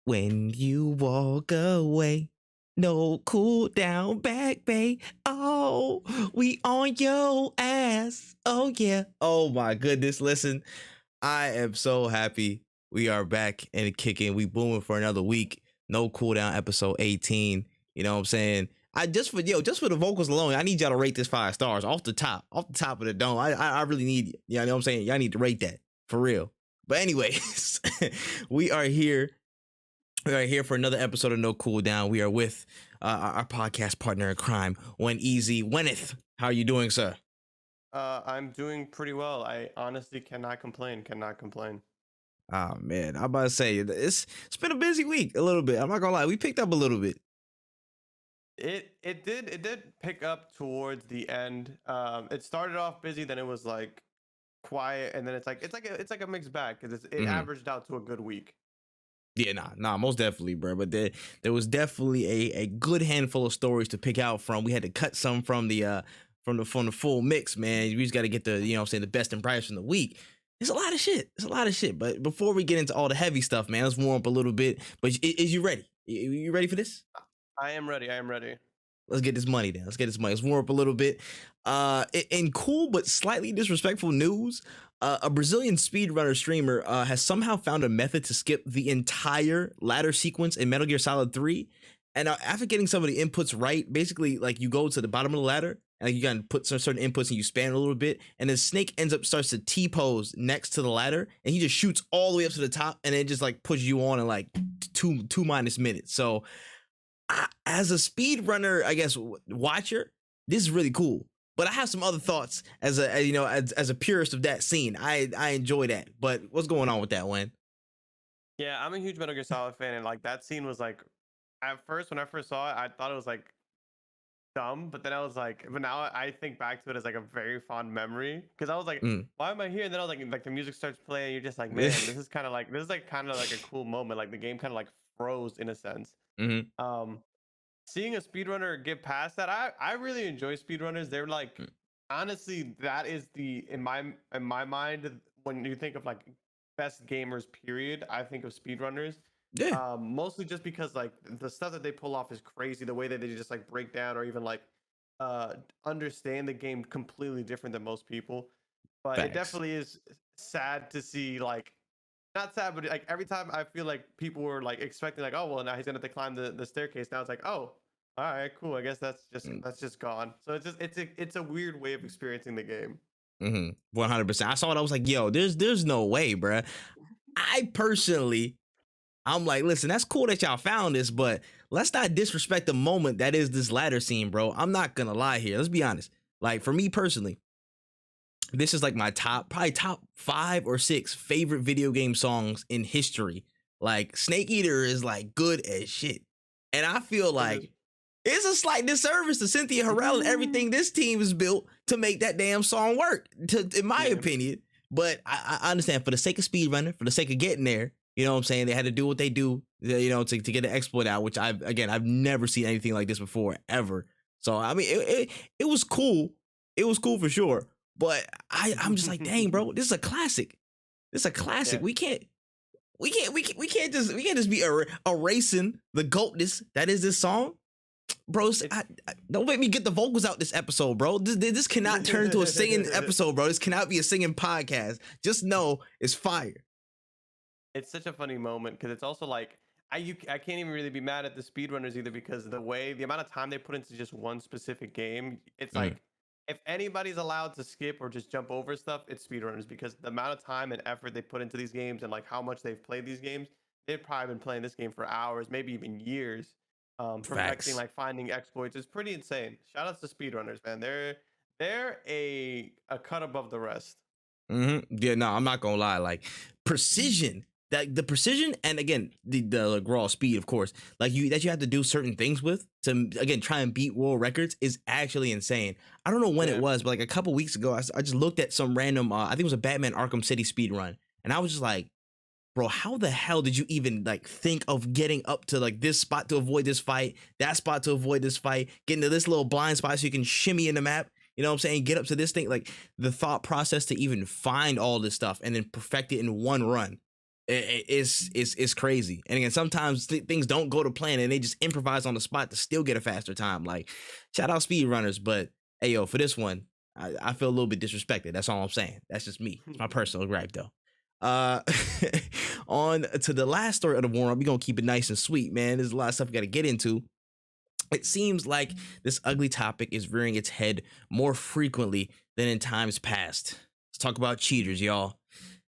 When you walk away, no cool down back, bay. Oh, we on your ass. Oh yeah. Oh my goodness. Listen, I am so happy we are back and kicking. We booming for another week. No cooldown episode 18. You know what I'm saying? I just for the vocals alone, I need y'all to rate this 5 stars off the top of the dome. I really need you. You know what I'm saying? Y'all need to rate that for real. But anyways, we are here. We are here for another episode of No Cooldown. We are with our podcast partner in crime, WenEazy. Weneth, how are you doing, sir? I'm doing pretty well. I honestly cannot complain. Oh man, I'm about to say it's been a busy week a little bit. I'm not gonna lie, we picked up a little bit. It did pick up towards the end. It started off busy, then it was like quiet, and then it's like a mixed bag because it averaged out to a good week. Yeah, nah, most definitely, bro. But there was definitely a good handful of stories to pick out from. We had to cut some from the full mix, man. We just got to get the the best and brightest from the week. There's a lot of shit. But before we get into all the heavy stuff, man, let's warm up a little bit. But is you ready? You ready for this? I am ready. Let's get this money then. Let's warm up a little bit. In cool but slightly disrespectful news, a Brazilian speedrunner streamer has somehow found a method to skip the entire ladder sequence in Metal Gear Solid 3. And after getting some of the inputs right, basically like you go to the bottom of the ladder and like, you gotta put some certain inputs and you span a little bit, and then Snake starts to T-pose next to the ladder, and he just shoots all the way up to the top, and it just like pushes you on in like two minus minutes. So as a speedrunner, I guess, watcher, this is really cool. But I have some other thoughts as a purist of that scene. I enjoy that. But what's going on with that, Wen? Yeah, I'm a huge Metal Gear Solid fan, and like that scene was like, at first when I first saw it, I thought it was like dumb, but then I was like, but now I think back to it as like a very fond memory, because I was like, why am I here? And then I was like the music starts playing, you're just like, man, this is kind of like a cool moment. Like the game kind of like froze in a sense. Seeing a speedrunner get past that, I really enjoy speedrunners. They're like, honestly, that is in my mind, when you think of like best gamers period, I think of speedrunners. Yeah. Mostly just because like the stuff that they pull off is crazy. The way that they just like break down or even like understand the game completely different than most people. But Facts. it definitely is sad to see, like, not sad, but like every time I feel like people were like expecting like, oh well, now he's gonna have to climb the staircase. Now it's like, oh, all right, cool. I guess that's just gone. So it's a weird way of experiencing the game. 100%. I saw it. I was like, yo, there's no way, bruh. I'm like, listen, that's cool that y'all found this, but let's not disrespect the moment that is this ladder scene, bro. I'm not gonna lie here. Let's be honest. Like, for me personally, this is like my probably top 5 or 6 favorite video game songs in history. Like, Snake Eater is like good as shit. And I feel like it's a slight disservice to Cynthia Harrell and everything this team has built to make that damn song work, in my opinion. But I understand, for the sake of speedrunner, for the sake of getting there, you know what I'm saying? They had to do what they do, to get the exploit out, which I've never seen anything like this before, ever. So, I mean, it was cool. It was cool for sure. But I'm just like, dang, bro, this is a classic. This is a classic. Yeah. We can't just be erasing the GOATness that is this song. Bro, don't make me get the vocals out this episode, bro. This cannot turn into a singing episode, bro. This cannot be a singing podcast. Just know it's fire. It's such a funny moment, because it's also like, I can't even really be mad at the speedrunners either, because the amount of time they put into just one specific game, it's like, if anybody's allowed to skip or just jump over stuff, it's speedrunners, because the amount of time and effort they put into these games and like how much they've played these games, they've probably been playing this game for hours, maybe even years. Perfecting, like finding exploits is pretty insane. Shout outs to speedrunners, man. They're a cut above the rest. Yeah, no, I'm not gonna lie. Like, precision, the precision, and again the raw speed, of course, like that you have to do certain things with to again try and beat world records is actually insane. I don't know when it was, but like a couple weeks ago, I just looked at some random I think it was a Batman Arkham City speed run, and I was just like, bro, how the hell did you even like think of getting up to like this spot to avoid this fight, that spot to avoid this fight, getting to this little blind spot so you can shimmy in the map? You know what I'm saying? Get up to this thing. Like, the thought process to even find all this stuff and then perfect it in one run. It's crazy. And again, sometimes things don't go to plan and they just improvise on the spot to still get a faster time. Like, shout out speedrunners, but hey, yo, for this one, I feel a little bit disrespected. That's all I'm saying. That's just me. It's my personal gripe, though. On to the last story of the warm-up. We're gonna keep it nice and sweet, man. There's a lot of stuff we gotta get into. It seems like this ugly topic is rearing its head more frequently than in times past. Let's talk about cheaters, y'all.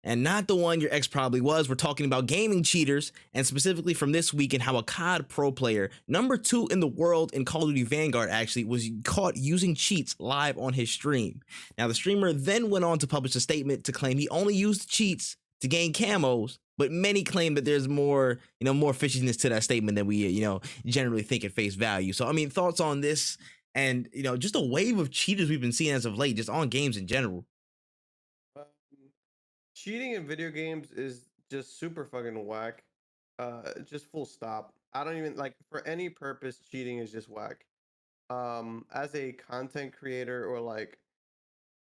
And not the one your ex probably was. We're talking about gaming cheaters, and specifically from this week and how a COD pro player, number 2 in the world in Call of Duty Vanguard, actually was caught using cheats live on his stream. Now, the streamer then went on to publish a statement to claim he only used cheats to gain camos, but many claim that there's more, more fishiness to that statement than we, generally think at face value. So, I mean, thoughts on this and, just a wave of cheaters we've been seeing as of late, just on games in general. Cheating in video games is just super fucking whack. Just full stop. I don't even like for any purpose. Cheating is just whack. As a content creator or like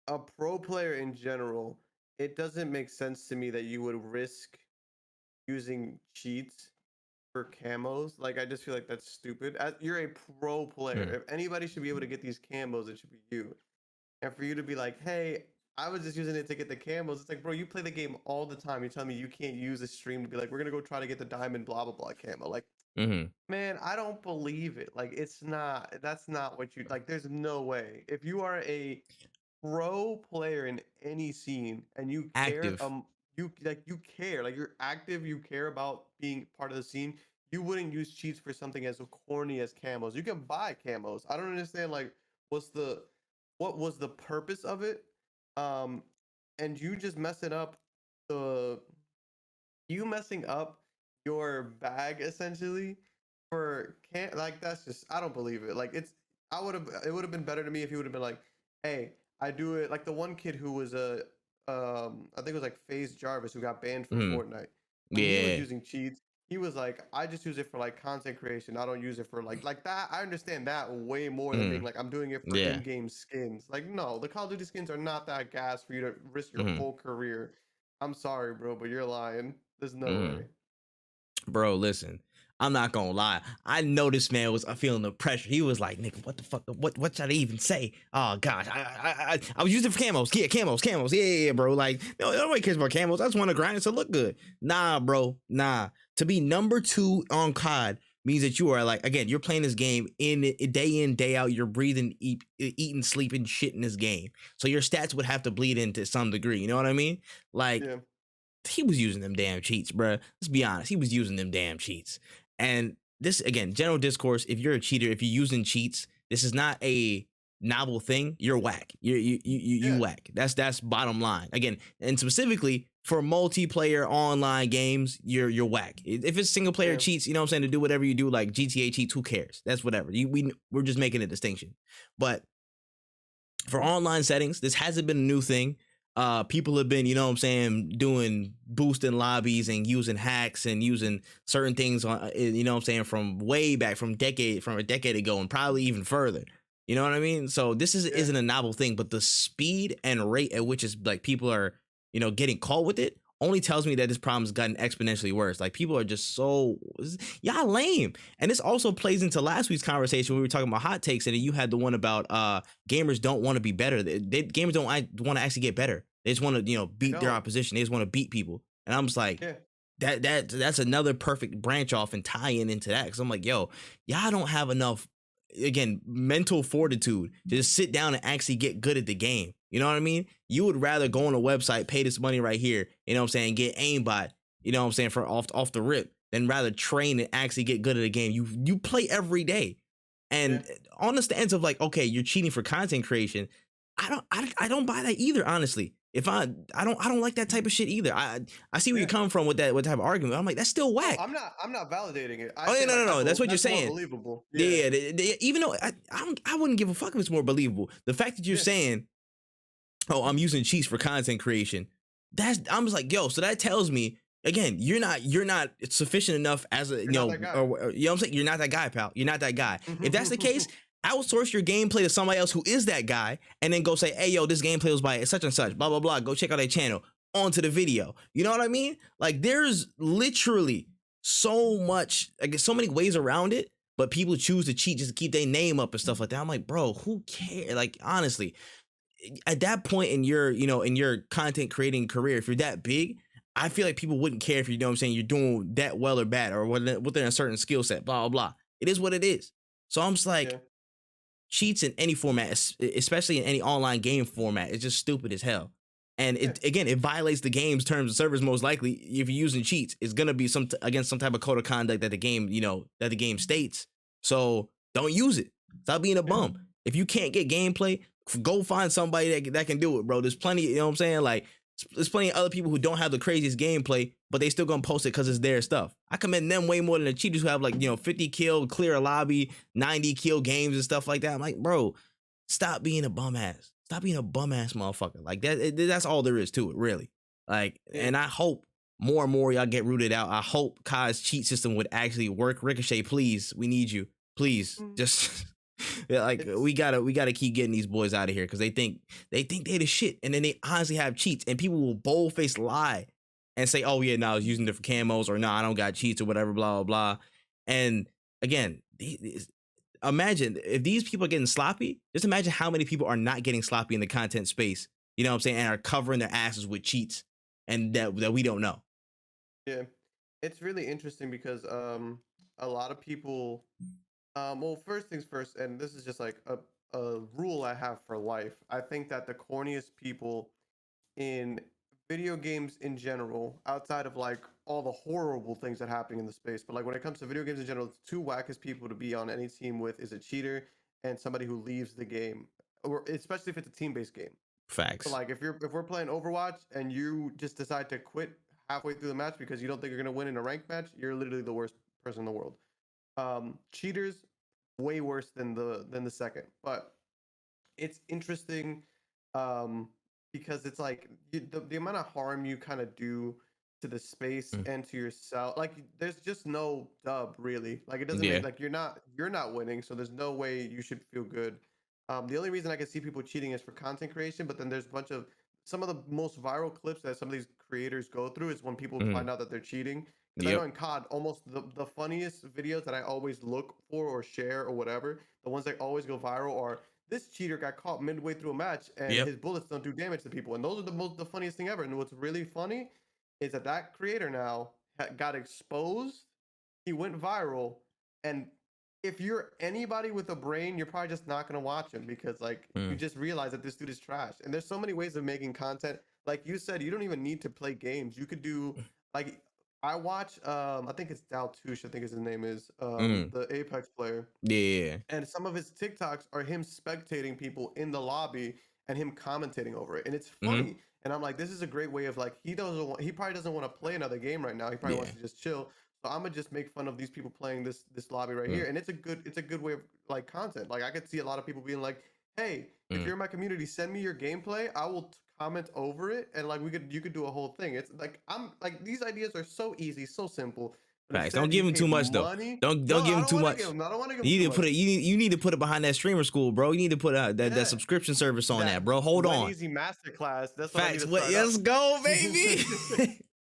a pro player in general, it doesn't make sense to me that you would risk using cheats for camos. Like, I just feel like that's stupid. You're a pro player. If anybody should be able to get these camos, it should be you. And for you to be like, hey, I was just using it to get the camos. It's like, bro, you play the game all the time. You're telling me you can't use a stream to be like, we're gonna go try to get the diamond blah blah blah camo. Like, man, I don't believe it. Like, that's not what you like. There's no way. If you are a pro player in any scene and you care, Active. you care, like you're active, you care about being part of the scene, you wouldn't use cheats for something as corny as camos. You can buy camos. I don't understand, like, what was the purpose of it? And you just messing up your bag essentially for like, that's just, I don't believe it. Like, it would have been better to me if he would have been like, hey, I do it like the one kid who was I think it was like FaZe Jarvis who got banned from Fortnite. When he was using cheats, he was like, I just use it for like content creation. I don't use it for like that. I understand that way more than being like, I'm doing it for in-game skins. Like, no, the Call of Duty skins are not that gas for you to risk your whole career. I'm sorry, bro, but you're lying. There's no way. Bro, listen, I'm not gonna lie. I know this man was feeling the pressure. He was like, nigga, what the fuck? What should I even say? Oh gosh, I was using it for camos. Yeah, camos. Yeah, bro. Like, no, nobody cares about camos. I just want to grind it to look good. Nah, bro. Nah. To be number 2 on COD means that you are like, again, you're playing this game day in, day out. You're breathing, eating, sleeping shit in this game. So your stats would have to bleed into some degree. You know what I mean? Like, he was using them damn cheats, bro. Let's be honest. He was using them damn cheats. And this, again, general discourse, if you're a cheater, if you're using cheats, this is not a novel thing. You're whack. You whack. That's bottom line. Again, and specifically for multiplayer online games, you're whack. If it's single player cheats, you know what I'm saying, to do whatever you do, like GTA cheats, who cares? That's whatever. We're just making a distinction. But for online settings, this hasn't been a new thing. People have been, you know what I'm saying, doing boosting lobbies and using hacks and using certain things on, you know what I'm saying, from way back, from a decade ago and probably even further. You know what I mean? So this isn't a novel thing, but the speed and rate at which is like people are, getting caught with it only tells me that this problem has gotten exponentially worse. Like, people are just y'all lame. And this also plays into last week's conversation when we were talking about hot takes, and you had the one about gamers don't want to be better. Gamers don't want to actually get better. They just want to, beat their opposition. They just want to beat people. And I'm just like, that's another perfect branch off and tie into that. Cause I'm like, yo, y'all don't have enough, again, mental fortitude to just sit down and actually get good at the game. You know what I mean? You would rather go on a website, pay this money right here, you know what I'm saying, get aimbot, you know what I'm saying, for off the rip, than rather train and actually get good at a game. You play every day. And on the stance of like, okay, you're cheating for content creation, I don't buy that either, honestly. If I don't like that type of shit either. I see where you're coming from with that type of argument. I'm like, that's still whack. I'm not validating it. No. That's what you're saying. Believable. Yeah. Even though I wouldn't give a fuck if it's more believable. The fact that you're saying, oh, I'm using cheats for content creation, I'm just like, yo, so that tells me, again, you're not sufficient enough as a, you know what I'm saying? You're not that guy, pal. You're not that guy. If that's the case, outsource your gameplay to somebody else who is that guy, and then go say, hey, yo, this gameplay was by such and such, blah, blah, blah. Go check out their channel. onto the video. You know what I mean? Like there's literally so much, I guess, so many ways around it, but people choose to cheat just to keep their name up and stuff like that. I'm like, bro, who cares? Like honestly, at that point in your, in your content creating career, if you're that big, I feel like people wouldn't care if, you know what I'm saying, you're doing that well or bad or within a certain skill set, blah, blah, blah. It is what it is. So I'm just like, cheats in any format, especially in any online game format, is just stupid as hell. And it violates the game's terms of service. Most likely, if you're using cheats, it's gonna be against some type of code of conduct that the game states. So don't use it. Stop being a bum. If you can't get gameplay, go find somebody that can do it, bro. There's plenty, you know what I'm saying? Like, there's plenty of other people who don't have the craziest gameplay, but they still gonna post it because it's their stuff. I commend them way more than the cheaters who have 50 kill, clear a lobby, 90 kill games and stuff like that. I'm like, bro, stop being a bum ass. Stop being a bum ass motherfucker. Like that's all there is to it, really. Like, and I hope more and more y'all get rooted out. I hope Kai's cheat system would actually work. Ricochet, please, we need you. Please, just we gotta keep getting these boys out of here because they think they the shit, and then they honestly have cheats, and people will bold-faced lie and say, oh yeah, no, I was using different camos, or no, I don't got cheats or whatever, blah blah blah. And again, imagine if these people are getting sloppy. Just imagine how many people are not getting sloppy in the content space. You know what I'm saying? And are covering their asses with cheats, and that we don't know. Yeah, it's really interesting because a lot of people. Well, first things first, and this is just like a rule I have for life. I think that the corniest people in video games in general, outside of like all the horrible things that happen in the space, but like when it comes to video games in general, the two wackest people to be on any team with is a cheater and somebody who leaves the game, or especially if it's a team-based game. Facts. So like if we're playing Overwatch and you just decide to quit halfway through the match because you don't think you're gonna win in a ranked match, you're literally the worst person in the world. Cheaters, way worse than the second, but it's interesting because it's like the amount of harm you kind of do to the space and to yourself. Like there's just no dub really. Like it doesn't make, like you're not winning, so there's no way you should feel good. The only reason I can see people cheating is for content creation, but then there's a bunch of some of the most viral clips that some of these creators go through is when people find out that they're cheating. Because I know in COD, almost the funniest videos that I always look for or share or whatever, the ones that always go viral are this cheater got caught midway through a match and his bullets don't do damage to people. And those are the funniest thing ever. And what's really funny is that creator now got exposed. He went viral. And if you're anybody with a brain, you're probably just not going to watch him because like you just realize that this dude is trash. And there's so many ways of making content. Like you said, you don't even need to play games. You could do like... I watch, I think it's Daltouche, I think his name is, the Apex player. Yeah. And some of his TikToks are him spectating people in the lobby and him commentating over it. And it's funny. And I'm like, this is a great way of like, he probably doesn't want to play another game right now. He probably wants to just chill. So I'm gonna just make fun of these people playing this lobby right here. And it's a good way of like content. Like I could see a lot of people being like, hey, if you're in my community, send me your gameplay. I will comment over it, and like you could do a whole thing. It's like I'm like these ideas are so easy, so simple. Facts. Don't give him too much though. Don't give him too much. I don't want to give him. You need to put it. You need to put it behind that streamer school, bro. You need to put that subscription service on that, bro. Hold on. Easy masterclass. That's facts. Let's go, baby.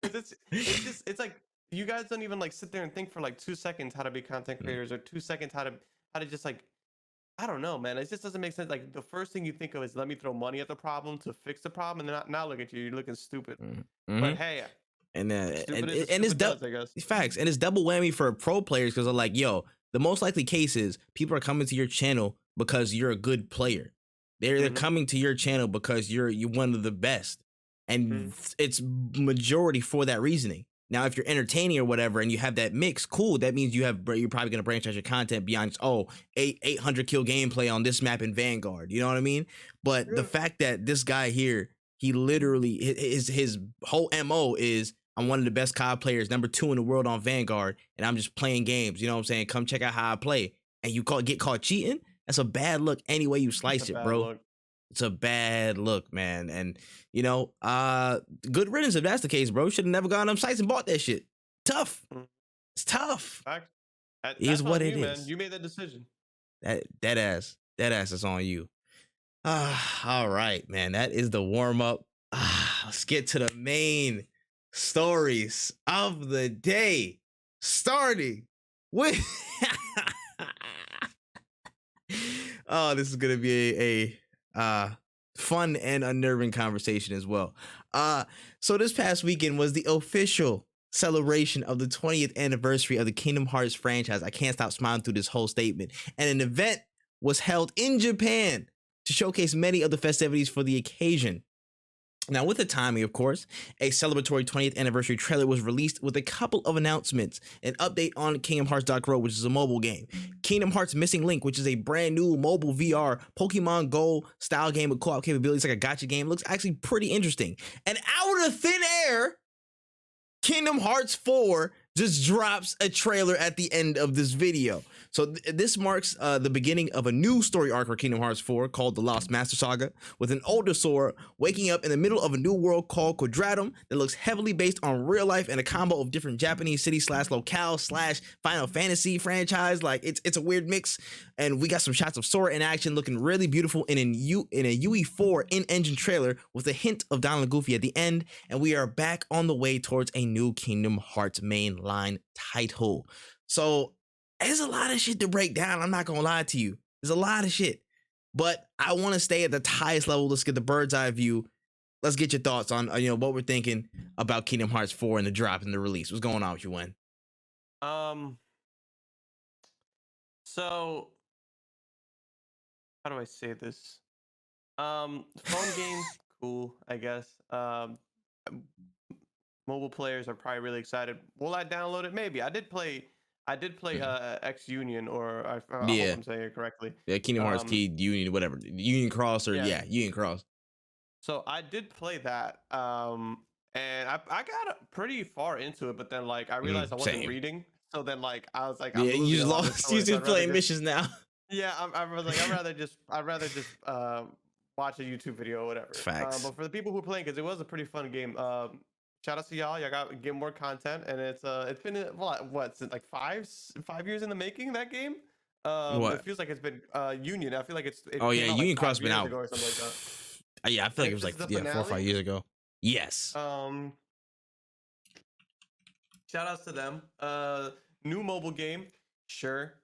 It's like you guys don't even like sit there and think for like 2 seconds how to be content creators or 2 seconds how to just like. I don't know, man. It just doesn't make sense. Like the first thing you think of is let me throw money at the problem to fix the problem, and then now look at you. You're looking stupid. But hey, and it's facts, and it's double whammy for pro players because they're like, yo, the most likely case is people are coming to your channel because you're a good player. They're coming to your channel because you're one of the best, and it's majority for that reasoning. Now, if you're entertaining or whatever and you have that mix, cool. That means you're probably going to branch out your content beyond, 800 kill gameplay on this map in Vanguard. You know what I mean? But the fact that this guy here, he literally, his whole MO is, I'm one of the best COD players, number 2 in the world on Vanguard, and I'm just playing games. You know what I'm saying? Come check out how I play. And you get caught cheating? That's a bad look any way you slice it, bro. Look. It's a bad look, man. And, good riddance if that's the case, bro. Should have never gone on sites and bought that shit. Tough. It's tough. It is what it is. Man. You made that decision. That ass is on you. All right, man. That is the warm-up. let's get to the main stories of the day, starting with oh, this is gonna be a fun and unnerving conversation as well. So this past weekend was the official celebration of the 20th anniversary of the Kingdom Hearts franchise. I can't stop smiling through this whole statement. And an event was held in Japan to showcase many of the festivities for the occasion. Now, with the timing, of course, a celebratory 20th anniversary trailer was released with a couple of announcements. An update on Kingdom Hearts Dark Road, which is a mobile game. Kingdom Hearts Missing Link, which is a brand new mobile VR Pokemon Go style game with co-op capabilities, like a gacha game. It looks actually pretty interesting. And out of thin air, Kingdom Hearts 4 just drops a trailer at the end of this video. So this marks the beginning of a new story arc for Kingdom Hearts 4 called The Lost Master Saga, with an older Sora waking up in the middle of a new world called Quadratum that looks heavily based on real life and a combo of different Japanese cities / locales / Final Fantasy franchise. Like it's a weird mix. And we got some shots of Sora in action looking really beautiful in a UE4 in-engine trailer with a hint of Donald and Goofy at the end. And we are back on the way towards a new Kingdom Hearts mainline title. So there's a lot of shit to break down. I'm not gonna lie to you. There's a lot of shit, but I want to stay at the highest level. Let's get the bird's eye view. Let's get your thoughts on what we're thinking about Kingdom Hearts 4 and the drop and the release. What's going on with you, Wen? So how do I say this? Phone games, cool, I guess. Mobile players are probably really excited. Will I download it? Maybe. I did play X Union, or I hope I'm saying it correctly. Yeah, Kingdom Hearts Key Union, whatever. Union Cross, or Union Cross. So I did play that. And I got pretty far into it, but then like I realized I wasn't reading. So then like I was like, you just lost. You just playing missions now. Yeah, I was like, I'd rather just watch a YouTube video or whatever. Facts. But for the people who are playing, because it was a pretty fun game. Shout out to y'all. Y'all got get more content, and it's been what since like 5 years in the making, that game. It feels like it's been Union. I feel like it Union like Cross been out. Or something like that. Yeah, I feel like it was like 4 or 5 years ago. Yes. Shout outs to them. New mobile game, sure.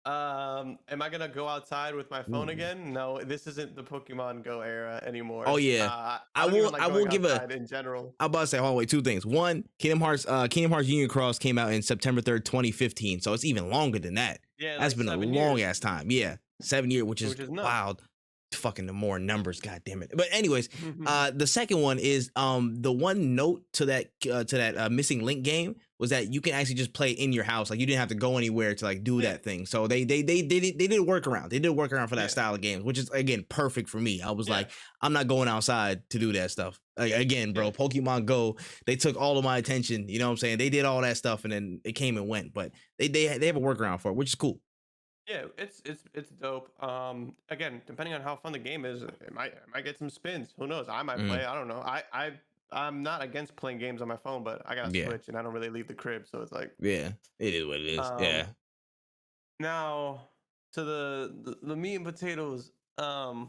Am I gonna go outside with my phone again? No, this isn't the Pokemon Go era anymore. Oh yeah, I will give in general. I'm about to say, hold on, wait, 2 things. One, Kingdom Hearts Union Cross came out in September 3rd, 2015, so it's even longer than that. Yeah, that's been a long ass time. Yeah, 7 years, which is wild. Fucking the more numbers, god damn it. But anyways, the second one is the one note to that Missing Link game was that you can actually just play in your house. Like you didn't have to go anywhere to like do that thing. So they did a workaround. They did a workaround for that style of games, which is again perfect for me. I was like, I'm not going outside to do that stuff. Like, again, bro, Pokemon Go, they took all of my attention. You know what I'm saying? They did all that stuff and then it came and went. But they have a workaround for it, which is cool. Yeah, it's dope. Again, depending on how fun the game is, it might get some spins. Who knows? I might play. I don't know. I'm not against playing games on my phone, but I got a Switch and I don't really leave the crib, so it's like it is what it is. Now to the meat and potatoes. I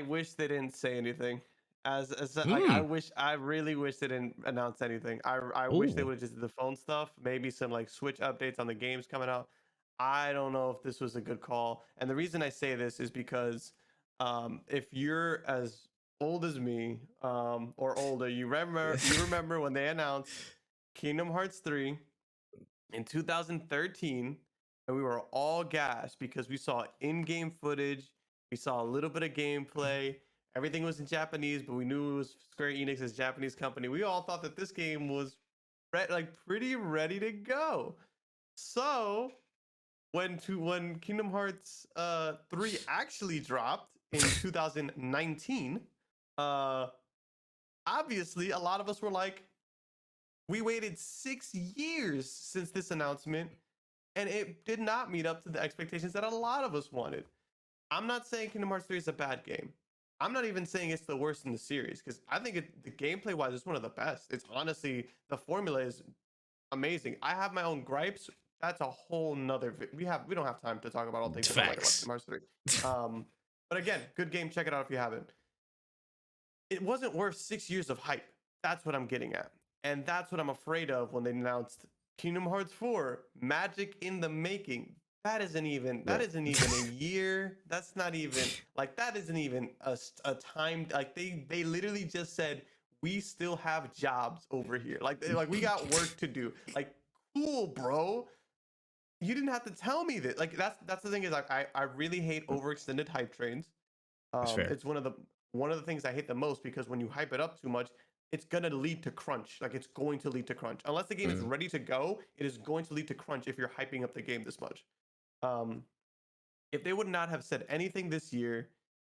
wish they didn't say anything. Like I really wish they didn't announce anything. I wish they would just did the phone stuff. Maybe some like Switch updates on the games coming out. I don't know if this was a good call. And the reason I say this is because if you're as old as me or older, you remember when they announced Kingdom Hearts 3 in 2013, and we were all gassed because we saw in-game footage, we saw a little bit of gameplay, everything was in Japanese, but we knew it was Square Enix's Japanese company. We all thought that this game was pretty ready to go. So when Kingdom Hearts 3 actually dropped in 2019, obviously a lot of us were like, we waited 6 years since this announcement, and it did not meet up to the expectations that a lot of us wanted. I'm not saying Kingdom Hearts 3 is a bad game. I'm not even saying it's the worst in the series, because I think the gameplay wise it's one of the best. It's honestly, the formula is amazing. I have my own gripes. That's a whole nother we don't have time to talk about all things Facts. Kingdom Hearts 3. But again, good game. Check it out if you haven't. it wasn't worth 6 years of hype. That's what I'm getting at. And that's what I'm afraid of when they announced Kingdom Hearts 4, Magic in the Making. That isn't even a year. That's not even like that isn't even a time, like they literally just said we still have jobs over here. Like we got work to do. Like cool, bro. You didn't have to tell me that. Like that's the thing is I really hate overextended hype trains. That's fair. It's one of the things I hate the most because when you hype it up too much, it's gonna lead to crunch. Like it's going to lead to crunch. Unless the game is ready to go, it is going to lead to crunch if you're hyping up the game this much. Um, if they would not have said anything this year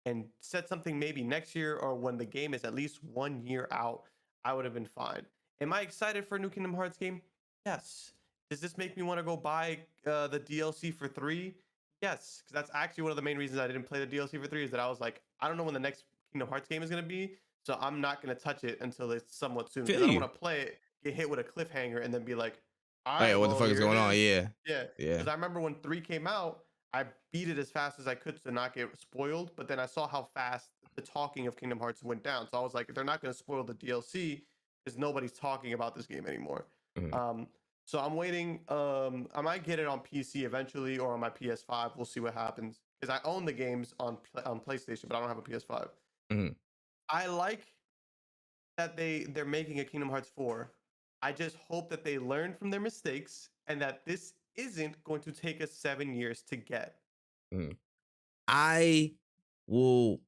and said something maybe next year or when the game is at least 1 year out, I would have been fine. Am I excited for a new Kingdom Hearts game? Yes. Does this make me want to go buy the DLC for 3? Yes, because that's actually one of the main reasons I didn't play the DLC for 3 is that I was like, I don't know when the next Kingdom Hearts game is going to be, so I'm not going to touch it until it's somewhat soon. Because I don't want to play it, get hit with a cliffhanger, and then be like, all right, what the fuck is going on? Yeah. Yeah. Because I remember when 3 came out, I beat it as fast as I could to not get spoiled, but then I saw how fast the talking of Kingdom Hearts went down. So I was like, they're not going to spoil the DLC because nobody's talking about this game anymore. So I'm waiting. I might get it on PC eventually or on my PS5. We'll see what happens because I own the games on PlayStation, but I don't have a PS5. I like that they're making a Kingdom Hearts 4. I just hope that they learn from their mistakes and that this isn't going to take us 7 years to get. I will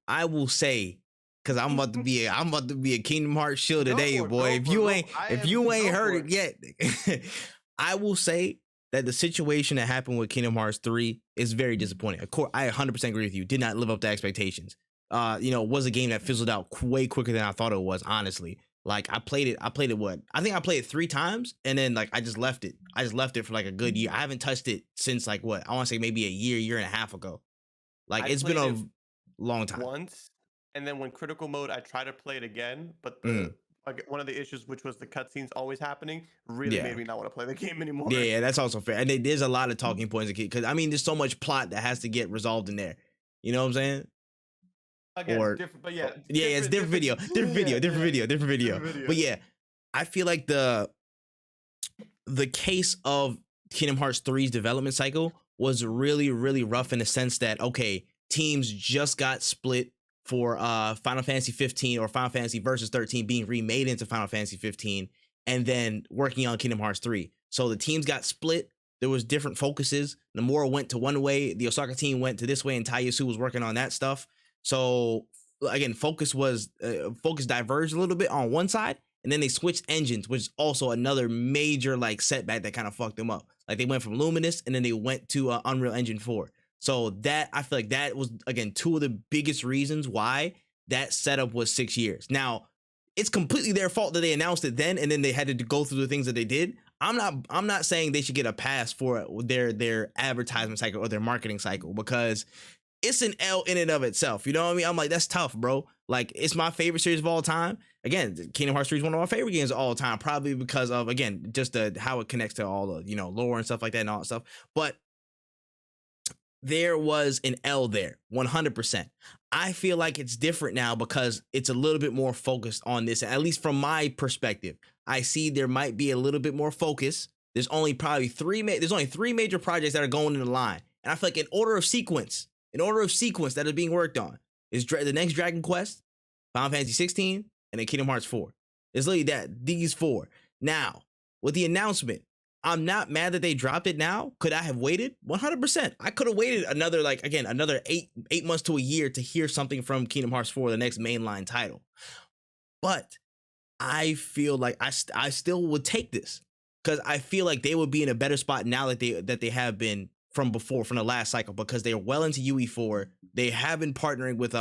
say, because I'm about to be a Kingdom Hearts shield today, boy. If you ain't heard it yet, I will say that the situation that happened with Kingdom Hearts 3 is very disappointing. Of course, I 100% agree with you. Did not live up to expectations. Was a game that fizzled out way quicker than I thought it was, honestly. Like I played it what? I think I played it 3 times and then like I just left it. I just left it for like a good year. I haven't touched it since like what? I want to say maybe a year and a half ago. Like it's been a long time. Once, and then when critical mode, I tried to play it again, but one of the issues, which was the cutscenes always happening, really made me not want to play the game anymore. Yeah, that's also fair. And there's a lot of talking points because I mean, there's so much plot that has to get resolved in there. You know what I'm saying? Again, different, but it's different video. But yeah, I feel like the case of Kingdom Hearts 3's development cycle was really, really rough in the sense that, okay, teams just got split for Final Fantasy 15 or Final Fantasy Versus 13 being remade into Final Fantasy 15 and then working on Kingdom Hearts 3. So the teams got split. There was different focuses. Nomura went to one way. The Osaka team went to this way and Taiyasu was working on that stuff. So again, focus diverged a little bit on one side, and then they switched engines, which is also another major like setback that kind of fucked them up. Like they went from Luminous and then they went to Unreal Engine 4. So that I feel like that was again 2 of the biggest reasons why that setup was 6 years. Now it's completely their fault that they announced it then, and then they had to go through the things that they did. I'm not saying they should get a pass for their advertisement cycle or their marketing cycle because it's an L in and of itself. You know what I mean? I'm like, that's tough, bro. Like, it's my favorite series of all time. Again, Kingdom Hearts 3 is one of my favorite games of all time, probably because of, again, just how it connects to all the, lore and stuff like that and all that stuff. But there was an L there, 100%. I feel like it's different now because it's a little bit more focused on this, at least from my perspective. I see there might be a little bit more focus. There's only probably 3 major projects that are going in the line. And I feel like in order of sequence that is being worked on is the next Dragon Quest, Final Fantasy 16, and then Kingdom Hearts 4. It's literally these 4. Now, with the announcement, I'm not mad that they dropped it now. Could I have waited? 100%. I could have waited another 8 months to a year to hear something from Kingdom Hearts 4, the next mainline title. But I feel like I still would take this because I feel like they would be in a better spot now that they have been from the last cycle, because they are well into UE4. They have been partnering with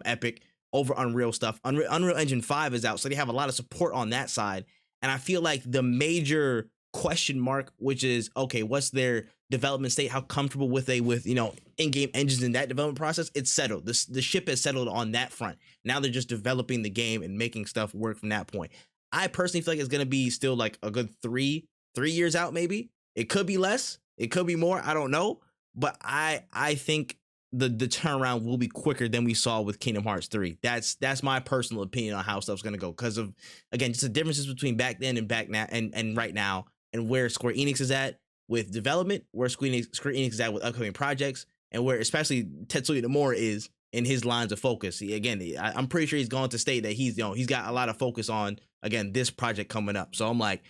Epic over Unreal stuff. Unreal Engine 5 is out, so they have a lot of support on that side. And I feel like the major question mark, which is, okay, what's their development state? How comfortable with in-game engines in that development process? It's settled. The ship has settled on that front. Now they're just developing the game and making stuff work from that point. I personally feel like it's going to be still like a good three years out, maybe. It could be less. It could be more. I don't know. But I think the turnaround will be quicker than we saw with Kingdom Hearts 3. That's my personal opinion on how stuff's gonna go, because of, again, just the differences between back then and back now and right now, and where Square Enix is at with development, where Square Enix is at with upcoming projects, and where especially Tetsuya Nomura is in his lines of focus. Again, I'm pretty sure he's going to state that he's got a lot of focus on, again, this project coming up. So I'm like,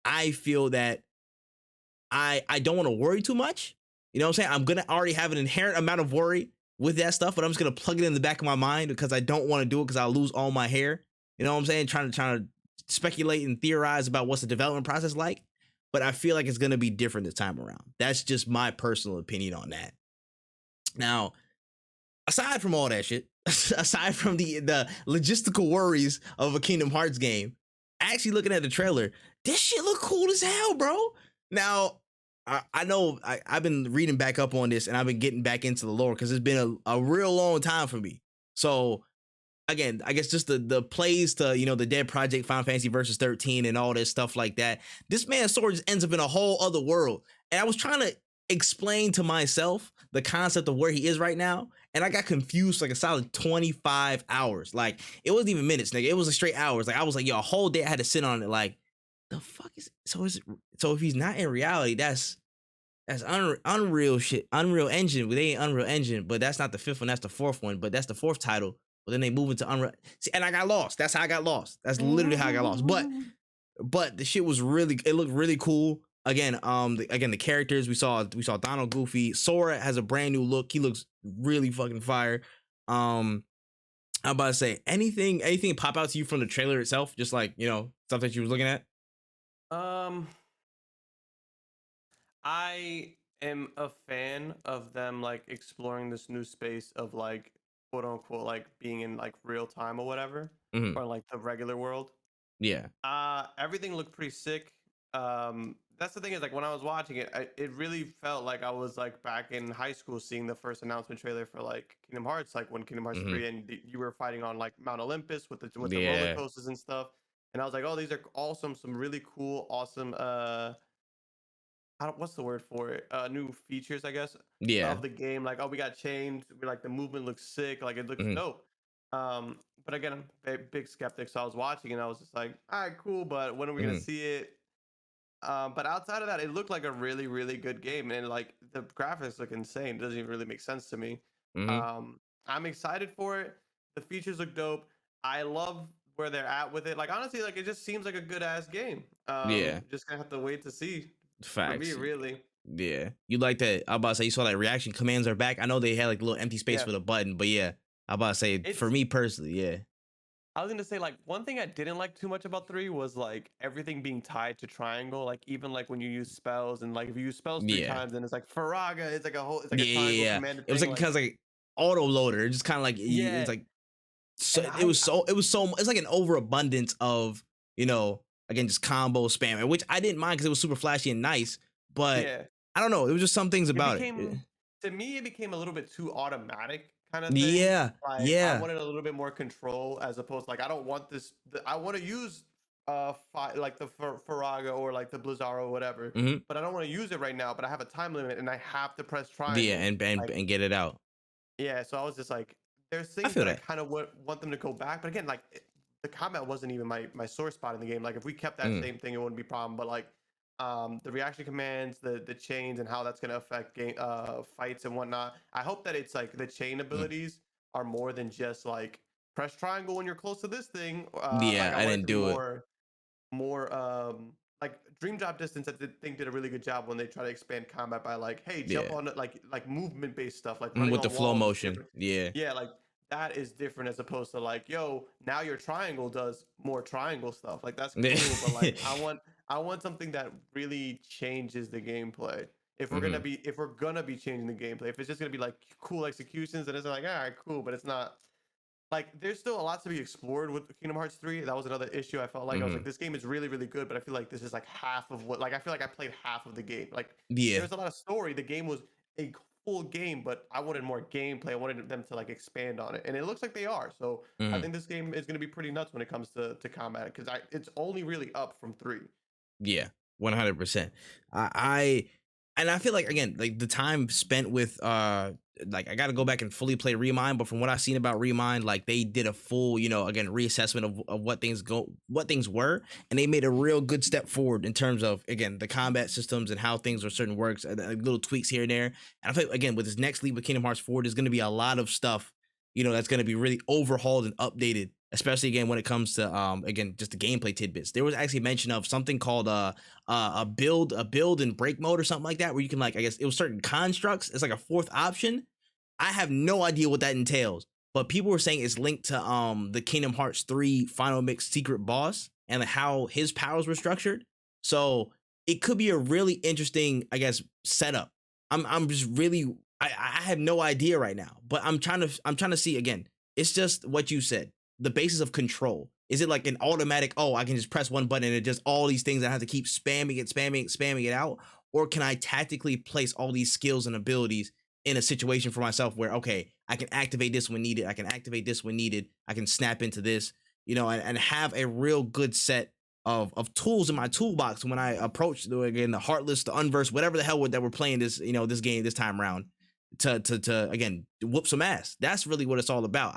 I feel that I don't want to worry too much. You know what I'm saying? I'm gonna already have an inherent amount of worry with that stuff, but I'm just gonna plug it in the back of my mind because I don't want to do it because I'll lose all my hair. You know what I'm saying? Trying to speculate and theorize about what's the development process like. But I feel like it's gonna be different this time around. That's just my personal opinion on that. Now, aside from all that shit, aside from the logistical worries of a Kingdom Hearts game, actually looking at the trailer, this shit look cool as hell, bro. Now, I know I've been reading back up on this and I've been getting back into the lore because it's been a real long time for me. So again, I guess just the plays to, the Dead Project, Final Fantasy Versus 13 and all this stuff like that. This man's sword just ends up in a whole other world. And I was trying to explain to myself the concept of where he is right now, and I got confused like a solid 25 hours. Like, it wasn't even minutes, nigga. It was a straight hours. Like, I was like, yo, a whole day I had to sit on it. Like, the fuck is so if he's not in reality, that's Unreal shit, Unreal Engine. They ain't Unreal Engine, but that's not the fifth one, that's the fourth one, but that's the fourth title. But then they move into Unreal. See, and I got lost. That's how I got lost. That's literally how I got lost. But the shit was it looked really cool. Again, the characters we saw Donald, Goofy. Sora has a brand new look. He looks really fucking fire. I'm about to say, anything pop out to you from the trailer itself? Just like, stuff that you was looking at? I am a fan of them like exploring this new space of like quote unquote like being in like real time or whatever, Mhm. or like the regular world. Yeah. Everything looked pretty sick. That's the thing is like when I was watching it, it really felt like I was like back in high school seeing the first announcement trailer for like Kingdom Hearts, like when Kingdom Hearts Mhm. 3 and you were fighting on like Mount Olympus with the roller Yeah. coasters and stuff. And I was like, oh, these are awesome, some really cool, awesome what's the word for it? New features, I guess, Yeah. of the game. Like, oh, we got chains. Like the movement looks sick. Like it looks Mhm. dope. But again, I'm a big skeptic, so I was watching and I was just like, all right, cool, but when are we gonna Mhm. see it? But outside of that, it looked like a really, really good game, and like the graphics look insane. It doesn't even really make sense to me. Mhm. I'm excited for it. The features look dope. I love where they're at with it. Like honestly, like it just seems like a good ass game. Yeah. Just gonna have to wait to see for me, Facts. really. Yeah. You like that? I'm about to say, you saw that reaction commands are back. I know they had like a little empty space Yeah, for the button, but yeah, I'm about to say, for it's. me personally, yeah. I was gonna say like one thing I didn't like too much about 3 was like everything being tied to triangle. Like even like when you use spells and like if you use spells three Yeah. times, then it's like Faraga. It's like it's like Yeah, a triangle yeah. commanded It was thing. like, Like kind of like auto loader. It just kind of like, it was yeah, like, so and it's like an overabundance of, again, just combo spam, which I didn't mind because it was super flashy and nice, but yeah. I don't know. It was just some things It about it. became to me it became a little bit too automatic kind of thing. Yeah. Like I Yeah. wanted a little bit more control as opposed to like I don't want this. I want to use like the Faraga or like the Blizzaro or whatever, Hmm. but I don't want to use it right now. But I have a time limit and I have to press Yeah. triangle. And Like get it out. yeah, so I was just like, there's I things feel that I that. kind of want them to go back, but again, like the combat wasn't even my sore spot in the game. Like if we kept that Mm. same thing, it wouldn't be a problem. But like the reaction commands, the chains, and how that's gonna affect game fights and whatnot. I hope that it's like the chain Mm. abilities are more than just like press triangle when you're close to this thing. Yeah. Like I I want it didn't to be do it. more like Dream Drop Distance think did a really good job when they try to expand combat by like hey jump Yeah. on it like movement based stuff like running With the on flow walls is motion. different. Yeah. Yeah, like that is different as opposed to like yo now your triangle does more triangle stuff, like that's cool, but like I want something that really changes the gameplay. If we're gonna Hmm. be if we're gonna be changing the gameplay, if it's just gonna be like cool executions, then it's like all right cool, but it's not like there's still a lot to be explored with Kingdom Hearts 3. That was another issue. I felt like I was like, Hmm. this game is really, really good, but I feel like this is like half of what like I feel like I played half of the game. Like Yeah. there's a lot of story. The game was a full game, but I wanted more gameplay. I wanted them to like expand on it. And it looks like they are. So I Hmm. think this game is gonna be pretty nuts when it comes to combat because it's only really up from 3. Yeah. 100%. I and I feel like, again, like the time spent with like I got to go back and fully play Remind, but from what I've seen about Remind, like they did a full, again, reassessment of what things were, and they made a real good step forward in terms of, again, the combat systems and how things are certain works, and little tweaks here and there. And I feel like, again, with this next leap with Kingdom Hearts 4, there's going to be a lot of stuff, that's going to be really overhauled and updated, especially, again, when it comes to again, just the gameplay tidbits. There was actually mention of something called a build and break mode or something like that, where you can, like, I guess it was certain constructs. It's like a fourth option. I have no idea what that entails, but people were saying it's linked to the Kingdom Hearts 3 Final Mix secret boss and how his powers were structured. So it could be a really interesting, I guess, setup. I'm just really, I have no idea right now, but I'm trying to see, again, it's just what you said, the basis of control. Is it like an automatic, oh, I can just press one button and it just all these things I have to keep spamming it out? Or can I tactically place all these skills and abilities in a situation for myself where, okay, I can activate this when needed, I can activate this when needed, I can snap into this, and have a real good set of tools in my toolbox when I approach, again, the Heartless, the Unverse, whatever the hell that we're playing this, this game this time around, to again, whoop some ass. That's really what it's all about.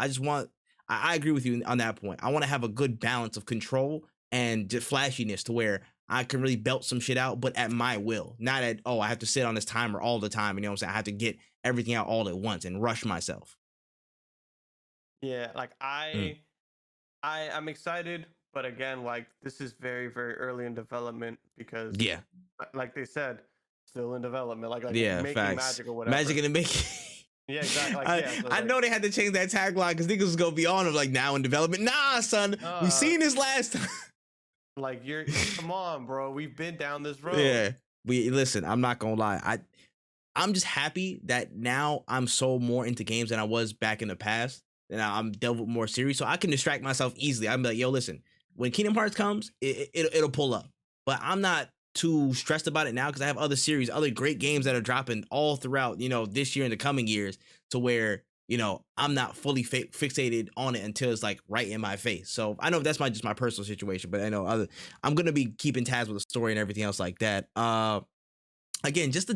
I agree with you on that point. I want to have a good balance of control and just flashiness to where I can really belt some shit out, but at my will. Not at, oh, I have to sit on this timer all the time. You know what I'm saying? I have to get everything out all at once and rush myself. Yeah, like I'm excited, but again, like this is very, very early in development because like they said, still in development. Like making facts. magic or whatever. Magic in the making. Yeah, exactly. Like, I know they had to change that tagline because niggas was gonna be on them like, now in development. Nah, son, we seen this last time. Like come on, bro. We've been down this road. Yeah, listen. I'm not gonna lie. I'm just happy that now I'm so more into games than I was back in the past, and I'm dealt with more series, so I can distract myself easily. I'm like, yo, listen, when Kingdom Hearts comes, it'll pull up, but I'm not too stressed about it now because I have other series, other great games that are dropping all throughout, this year and the coming years, to where, I'm not fully fixated on it until it's like right in my face. So I know that's just my personal situation, but I know I'm gonna be keeping tabs with the story and everything else like that. Again, just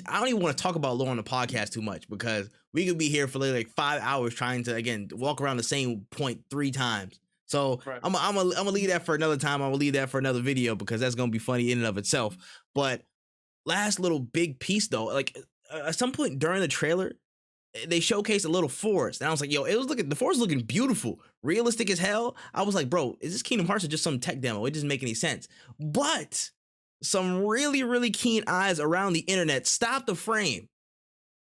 I don't even want to talk about lore on the podcast too much because we could be here for like 5 hours trying to, again, walk around the same point 3 times. So right. I'm gonna leave that for another time. I'm gonna leave that for another video because that's gonna be funny in and of itself. But last little big piece though, like at some point during the trailer, they showcased a little forest, and I was like, yo, the forest looking beautiful, realistic as hell. I was like, bro, is this Kingdom Hearts or just some tech demo? It doesn't make any sense. But some really, really keen eyes around the internet stopped the frame,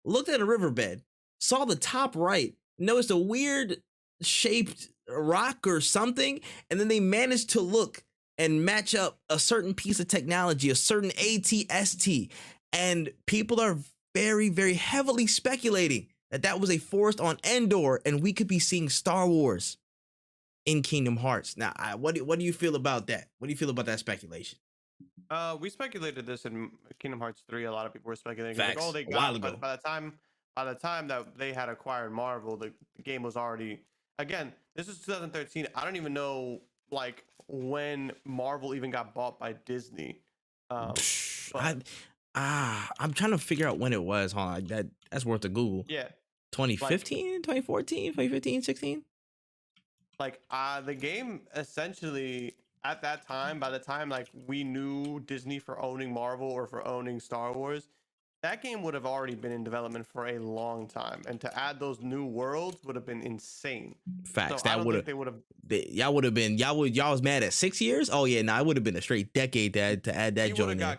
looked at a riverbed, saw the top right, noticed a weird shaped rock or something, and then they managed to look and match up a certain piece of technology, a certain ATST, and people are very, very heavily speculating that was a forest on Endor, and we could be seeing Star Wars in Kingdom Hearts. Now, what do you feel about that? What do you feel about that speculation? We speculated this in Kingdom Hearts 3. A lot of people were speculating. Facts. Like, oh, they got by the time that they had acquired Marvel, the game was already. Again, this is 2013. I don't even know like when Marvel even got bought by Disney. I'm trying to figure out when it was. Hold on, that's worth a Google. Yeah. 2015, 2014, 2015, 16. Like the game essentially at that time, by the time like we knew Disney for owning Marvel or for owning Star Wars, that game would have already been in development for a long time, and to add those new worlds would have been insane. Facts. So that would have. Y'all would have been. Y'all was mad at 6 years. Oh yeah, it would have been a straight decade to add that joint in.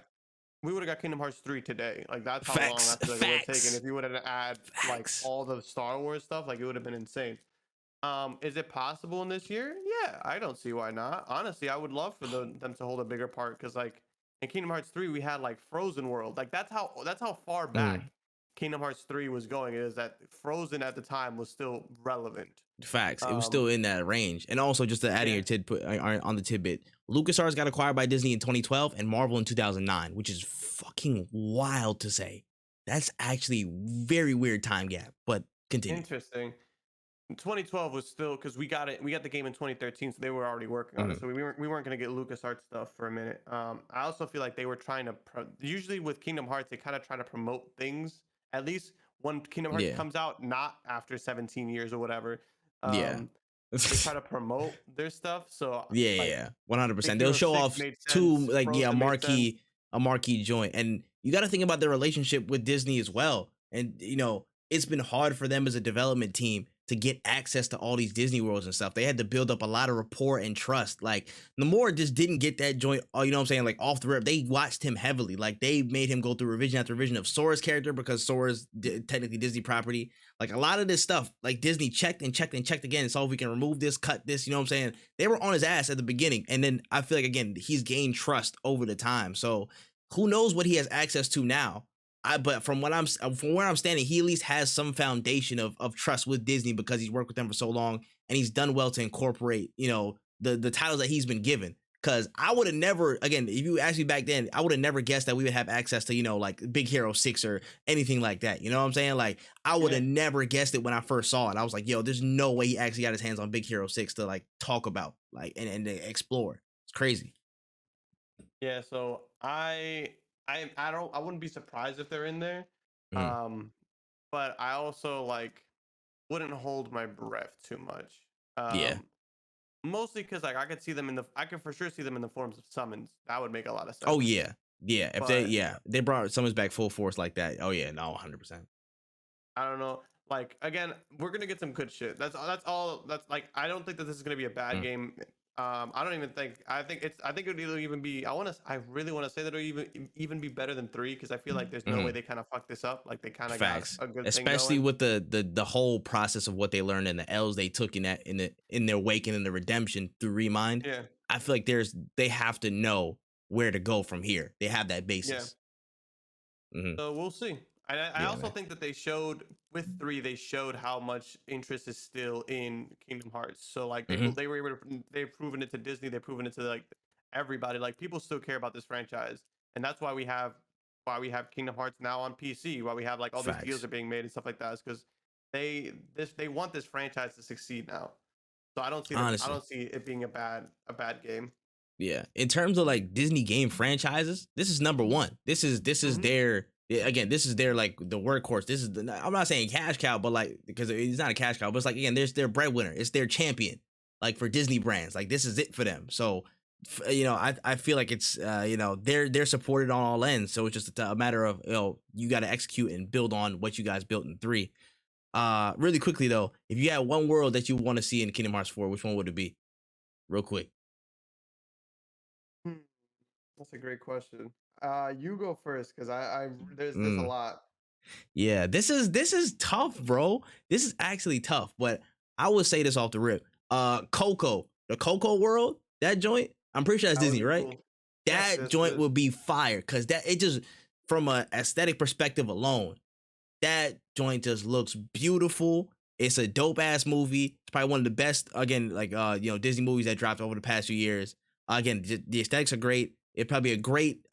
We would have got Kingdom Hearts 3 today. Like that's how long that would have taken. If you would have add like all the Star Wars stuff, like it would have been insane. Is it possible in this year? Yeah, I don't see why not. Honestly, I would love for them to hold a bigger part because like in Kingdom Hearts 3 we had like Frozen World. Like that's how far back Kingdom Hearts 3 was going. Is that Frozen at the time was still relevant. Facts. It was still in that range. And also just to adding your tidbit on the tidbit, LucasArts got acquired by Disney in 2012 and Marvel in 2009, which is fucking wild to say. That's actually very weird time gap, but continue. Interesting. 2012 was still because we got the game in 2013, so they were already working on it. Mhm. So we weren't gonna get LucasArts stuff for a minute. I also feel like they were trying to usually with Kingdom Hearts they kind of try to promote things at least when Kingdom Hearts Yeah. comes out, not after 17 years or whatever. Yeah. Um, they try to promote their stuff. So Yeah, like yeah, Big 100%. They'll Hero show 6 off made two, sense, like, yeah, Frozen made sense. a marquee joint, and you got to think about their relationship with Disney as well. And it's been hard for them as a development team to get access to all these Disney worlds and stuff. They had to build up a lot of rapport and trust. Like Namor just didn't get that joint. Oh, you know what I'm saying? Like off the rip, they watched him heavily. Like they made him go through revision after revision of Sora's character because Sora's technically Disney property. Like a lot of this stuff, like Disney checked and checked and checked again. So if we can remove this, cut this, you know what I'm saying? They were on his ass at the beginning. And then I feel like, again, he's gained trust over the time. So who knows what he has access to now? But from where I'm standing, he at least has some foundation of trust with Disney because he's worked with them for so long and he's done well to incorporate, the titles that he's been given. Cause I would have never, again, if you asked me back then, I would have never guessed that we would have access to, like Big Hero 6 or anything like that. You know what I'm saying? Like I would Yeah. have never guessed it when I first saw it. I was like, yo, there's no way he actually got his hands on Big Hero 6 to like talk about, like, and to explore. It's crazy. Yeah, so I wouldn't be surprised if they're in there. Mm, Um, but I also like wouldn't hold my breath too much. yeah. Mostly because like I could for sure see them in the forms of summons. That would make a lot of Oh sense. yeah. Yeah. But They brought Summons back full force like that. Oh yeah, no, 100%. I don't know. Like again, we're gonna get some good shit. That's all. That's like I don't think that this is gonna be a bad Mm, game. I don't even think. I think it'll even be. I really want to say that it'll even be better than 3 because I feel like there's no way mhm. they kind of fucked this up. Like they kind of got Facts. a good thing Especially going. with the whole process of what they learned and the L's they took in their wake and in the redemption through Remind. Yeah, I feel like they have to know where to go from here. They have that yeah. basis. Hmm. So we'll see. And I Yeah, also man. think that they showed with 3, they showed how much interest is still in Kingdom Hearts. So like Hmm. they were able to they've proven it to Disney, they've proven it to like everybody. Like people still care about this franchise, and that's why we have Kingdom Hearts now on PC. Why we have like all these deals Facts. are being made and stuff like that is because they want this franchise to succeed now. So I Honestly. don't see it being a bad game. Yeah. In terms of like Disney game franchises, this is number one. This is Hmm. their again, this is their like the workhorse. This is I'm not saying cash cow, but like because it's not a cash cow, but it's like again, there's their breadwinner. It's their champion. Like for Disney brands. Like this is it for them. So I feel like it's they're supported on all ends. So it's just a matter of you got to execute and build on what you guys built in 3. Really quickly though, if you had one world that you want to see in Kingdom Hearts 4, which one would it be? Real quick. Hmm, that's a great question. You go first because there's a Mm. lot. Yeah, this is tough, bro. This is actually tough, but I would say this off the rip. Coco, the Coco world, that joint, I'm pretty sure that's That would Disney, be right? cool. Yes, That yes, it joint is. would be fire because that it just from a aesthetic perspective alone, that joint just looks beautiful. It's a dope ass movie. It's probably one of the best again, like Disney movies that dropped over the past few years. Again, the aesthetics are great. It probably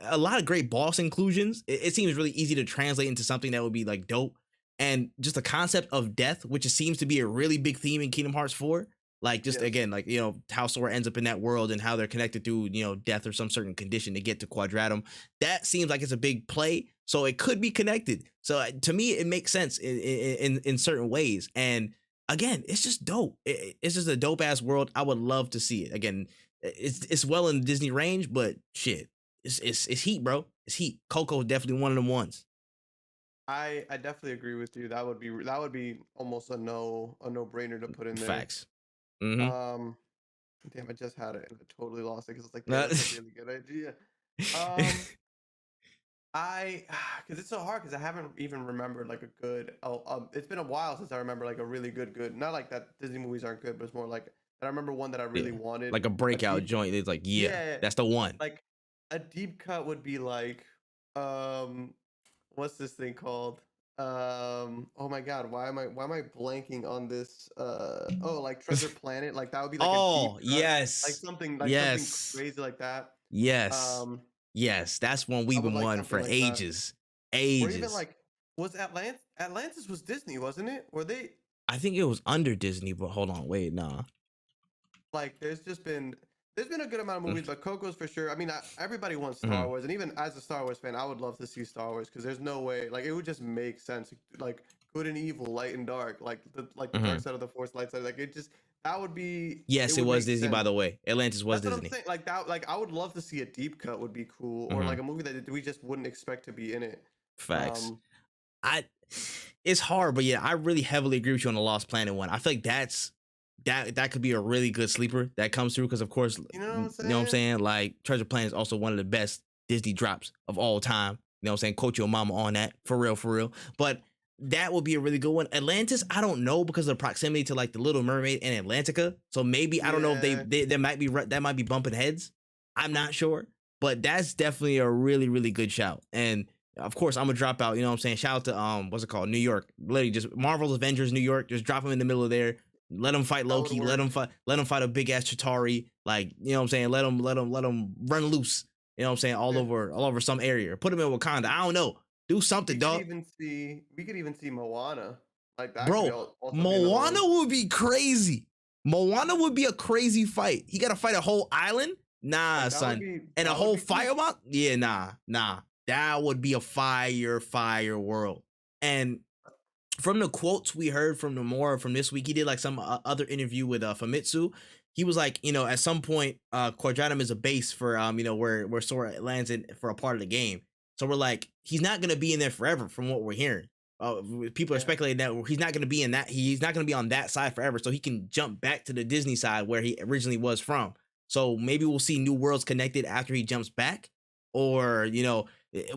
a lot of great boss inclusions. It seems really easy to translate into something that would be like dope, and just the concept of death, which seems to be a really big theme in Kingdom Hearts 4. Like just Yes. again, like how Sora ends up in that world and how they're connected through death or some certain condition to get to Quadratum. That seems like it's a big play, so it could be connected. So to me, it makes sense in certain ways. And again, it's just dope. It's just a dope ass world. I would love to see it again. It's well in the Disney range, but shit, it's heat, bro. It's heat. Coco is definitely one of them ones. I definitely agree with you. That would be almost a no brainer to put in there. Facts. Mm-hmm. Um, damn, I just had it and I totally lost it because it's like, damn, that's a really good idea. Um, I because it's so hard because I haven't even remembered like a good. Oh, it's been a while since I remember like a really good. Not like that Disney movies aren't good, but it's more like that I remember one that I really Yeah, wanted. like a A breakout deep, joint. It's like, yeah, yeah, that's the one. like a deep cut would be like, um, what's this thing called? Oh my God, why am I blanking on this? Oh, like Treasure Planet, like that would be like a deep Oh cut, yes, like something yes, crazy like that. yes, Um, yes. That's one I we've would been like wanting something for like that. ages, Or even ages. like was Atlantis was Disney, wasn't it? Were they? I think it was under Disney, but hold on, wait, nah. Like there's been a good amount of movies, but Coco's for sure. I mean, everybody wants Star Mm-hmm. Wars, and even as a Star Wars fan, I would love to see Star Wars because there's no way, like, it would just make sense, like good and evil, light and dark, like the Mm-hmm. dark side of the Force, light side, like it just that would be it Yes, it would was make Disney, by sense. the way. Atlantis was That's what I'm Disney. saying. Like that, like I would love to see a deep cut would be cool, or Mm-hmm. like a movie that we just wouldn't expect to be in it. Facts. Um, I it's hard, but yeah, I really heavily agree with you on the Lost Planet one. I feel like that could be a really good sleeper that comes through because of course, you know what I'm you know what I'm saying? saying? Like Treasure Planet is also one of the best Disney drops of all time. You know what I'm saying? Quote your mama on that. For real, for real. But that would be a really good one. Atlantis, I don't know because of the proximity to like the Little Mermaid and Atlantica. So maybe I don't know if Yeah, they might be that might be bumping heads. I'm not sure. But that's definitely a really, really good shout. And of course, I'm gonna drop out. You know what I'm saying? Shout out to what's it called? New York. Literally, just Marvel's Avengers, New York. Just drop him in the middle of there. Let him fight that would Loki. Let work. him fight. Let him fight a big ass Chitauri. Like you know what I'm saying? Let him run loose. You know what I'm saying? Yeah. All over some area. Put him in Wakanda. I don't know. Do something, dog. We could even see Moana. Like that could be Bro, also be another Moana one. would be crazy. Moana would be a crazy fight. He got to fight a whole island. Nah, Like son. And a that would whole be cool. fire mount? Yeah, nah. That would be a fire world. And from the quotes we heard from from this week, he did like some other interview with Famitsu. He was like, you know, at some point, Quadratum is a base for you know, where Sora lands in for a part of the game. So we're like, he's not gonna be in there forever, from what we're hearing. People are Yeah. speculating that he's not gonna be in that. He's not gonna be on that side forever, so he can jump back to the Disney side where he originally was from. So maybe we'll see new worlds connected after he jumps back, or you know,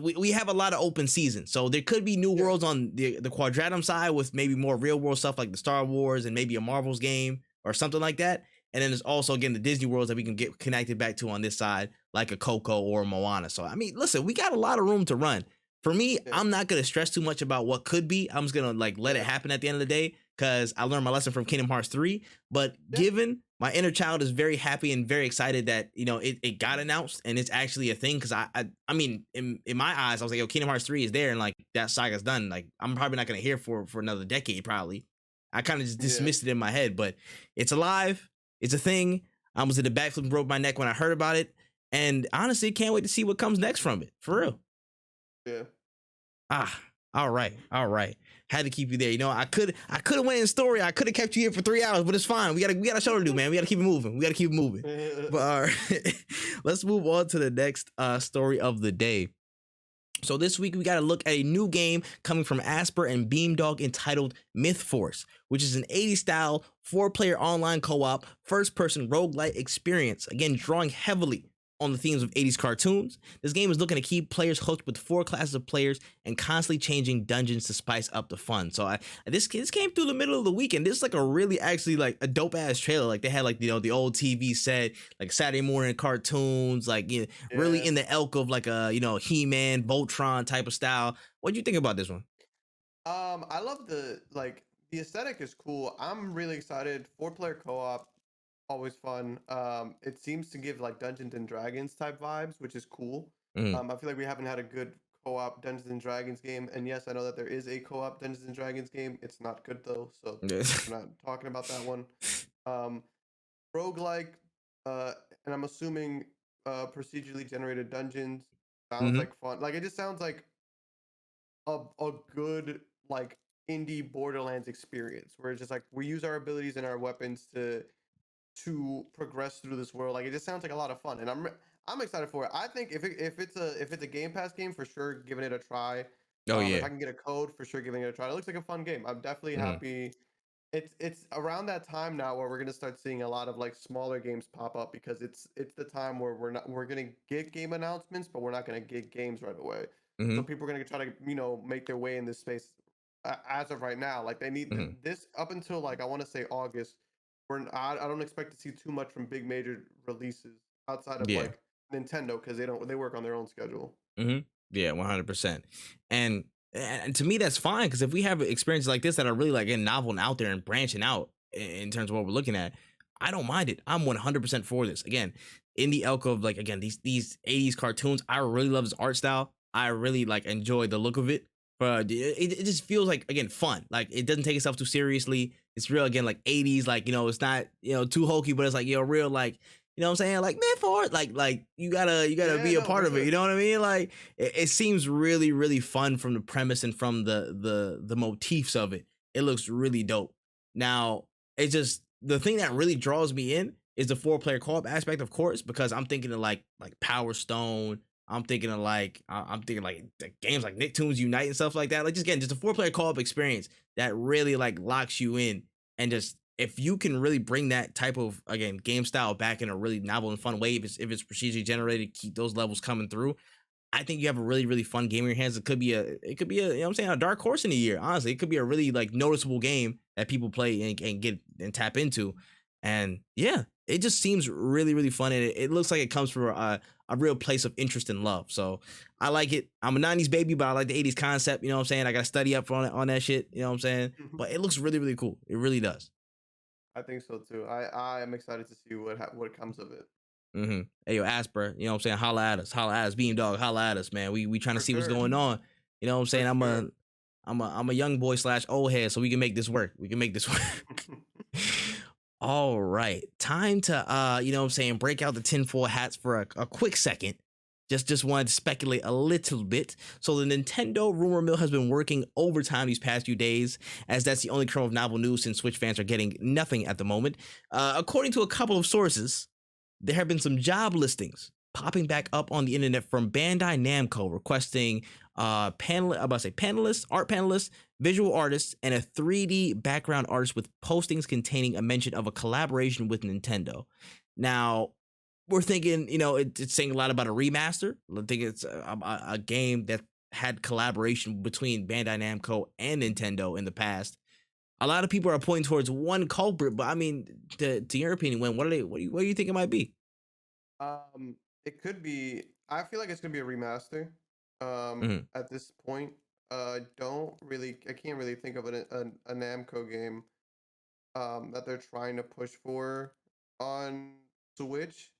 we have a lot of open seasons, so there could be new Yeah. worlds on the Quadratum side with maybe more real world stuff like the Star Wars and maybe a Marvel's game or something like that. And then there's also again the Disney worlds that we can get connected back to on this side, like a Coco or a Moana. So I mean, listen, we got a lot of room to run. For me, Yeah. I'm not gonna stress too much about what could be. I'm just gonna like let it happen at the end of the day because I learned my lesson from Kingdom Hearts 3. But given my inner child is very happy and very excited that you know it got announced and it's actually a thing because I mean in my eyes I was like, yo, Kingdom Hearts 3 is there and like that saga's done. Like I'm probably not gonna hear for another decade probably. I kind of just dismissed it in my head, but it's alive. It's a thing. I was in the backflip and broke my neck when I heard about it, and honestly, can't wait to see what comes next from it. For real. Yeah. All right. Had to keep you there. You know, I could have went in story. I could have kept you here for 3 hours, but it's fine. We got a show to do, man. We got to keep it moving. But all right, let's move on to the next story of the day. So this week we got to look at a new game coming from Asper and Beamdog entitled Myth Force, which is an 80s style 4-player online co-op first-person roguelite experience. Again, drawing heavily on the themes of 80s cartoons. This game is looking to keep players hooked with 4 classes of players and constantly changing dungeons to spice up the fun. So this came through the middle of the week, and this is like a really actually like a dope ass trailer. Like they had like, you know, the old TV set, like Saturday morning cartoons, like, you know, really in the elk of like a, you know, He-Man, Voltron type of style. What do you think about this one? I love the aesthetic is cool. I'm really excited. 4-player co-op, always fun. It seems to give like Dungeons and Dragons type vibes, which is cool. I feel like we haven't had a good co-op Dungeons and Dragons game, and yes, I know that there is a co-op Dungeons and Dragons game. It's not good though, so we're not talking about that one. Roguelike, and I'm assuming procedurally generated dungeons sounds like fun. Like it just sounds like a good like indie Borderlands experience where it's just like we use our abilities and our weapons to progress through this world. Like it just sounds like a lot of fun, and I'm excited for it. I think if it's a Game Pass game, for sure giving it a try. Oh If yeah. I can get a code, for sure giving it a try. It looks like a fun game. I'm definitely happy. It's around that time now where we're gonna start seeing a lot of like smaller games pop up because it's the time where we're gonna get game announcements, but we're not gonna get games right away. So people are gonna try to make their way in this space as of right now. Like they need this up until like I want to say August. I don't expect to see too much from big major releases outside of like Nintendo because they work on their own schedule. Yeah, 100%. And to me, that's fine because if we have experiences like this that are really like getting novel and out there and branching out in terms of what we're looking at, I don't mind it. I'm 100% for this. Again, in the elk of like again these 80s cartoons, I really love his art style. I really like enjoy the look of it But it just feels like, again, fun. Like, it doesn't take itself too seriously. It's real, again, like 80s, like, it's not, too hokey, but it's like, real, like, what I'm saying? Like, man, for it, like you gotta Yeah, be a no, part for of it. sure. You know what I mean? Like, it seems really, really fun from the premise and from the motifs of it. It looks really dope. Now, it's just the thing that really draws me in is the 4-player co-op aspect, of course, because I'm thinking of like Power Stone. I'm thinking of I'm thinking like the games like Nicktoons Unite and stuff like that. Like, just again, just a 4-player co-op experience that really like locks you in. And just, if you can really bring that type of, again, game style back in a really novel and fun way, if it's procedurally generated, keep those levels coming through, I think you have a really, really fun game in your hands. It could be a dark horse in a year. Honestly, it could be a really like noticeable game that people play and get and tap into. And yeah, it just seems really, really fun. And it looks like it comes from a real place of interest and love. So I like it. I'm a 90s baby, but I like the 80s concept. You know what I'm saying? I got to study up on that shit. You know what I'm saying? But it looks really, really cool. It really does. I think so too. I am excited to see what comes of it. Mm-hmm. Hey, yo, Asper, you know what I'm saying? Holla at us, Beam Dog, holla at us, man. We trying to For see what's sure. going on. You know what I'm saying? For I'm sure. a young boy / old head, so we can make this work. We can make this work. All right, time to you know what I'm saying, break out the tinfoil hats for a quick second. Just wanted to speculate a little bit. So the Nintendo rumor mill has been working overtime these past few days, as that's the only kernel of novel news since Switch fans are getting nothing at the moment. According to a couple of sources, there have been some job listings popping back up on the internet from Bandai Namco requesting art panelists, visual artists, and a 3D background artist, with postings containing a mention of a collaboration with Nintendo. Now, we're thinking, it's saying a lot about a remaster. I think it's a game that had collaboration between Bandai Namco and Nintendo in the past. A lot of people are pointing towards one culprit, but I mean, to your opinion, what do you think it might be? It could be. I feel like it's gonna be a remaster. Mhm. At this point, I can't really think of a Namco game that they're trying to push for on Switch.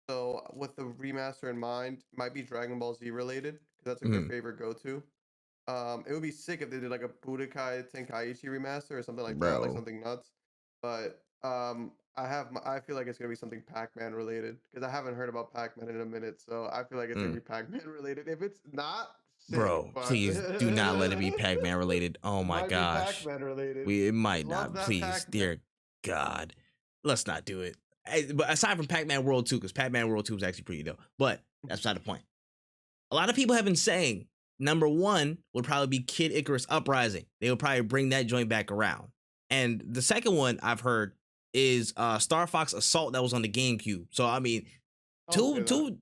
So with the remaster in mind, might be Dragon Ball Z related because that's like their Mhm. favorite go-to. It would be sick if they did like a Budokai Tenkaichi remaster or something like that, like Bro. something nuts. But I feel like it's gonna be something Pac-Man related because I haven't heard about Pac-Man in a minute, so I feel like it's gonna Mm. be Pac-Man related. If it's not, sick, Bro, but please do not let it be Pac-Man related. Oh it my might be gosh. Pac-Man related. It might Love not. that Please, Pac-Man. dear God. Let's not do it. But aside from Pac-Man World 2, because Pac-Man World 2 is actually pretty dope. But that's beside the point. A lot of people have been saying number one would probably be Kid Icarus Uprising. They would probably bring that joint back around. And the second one I've heard is Star Fox Assault that was on the GameCube. So I mean, I'll two say that. two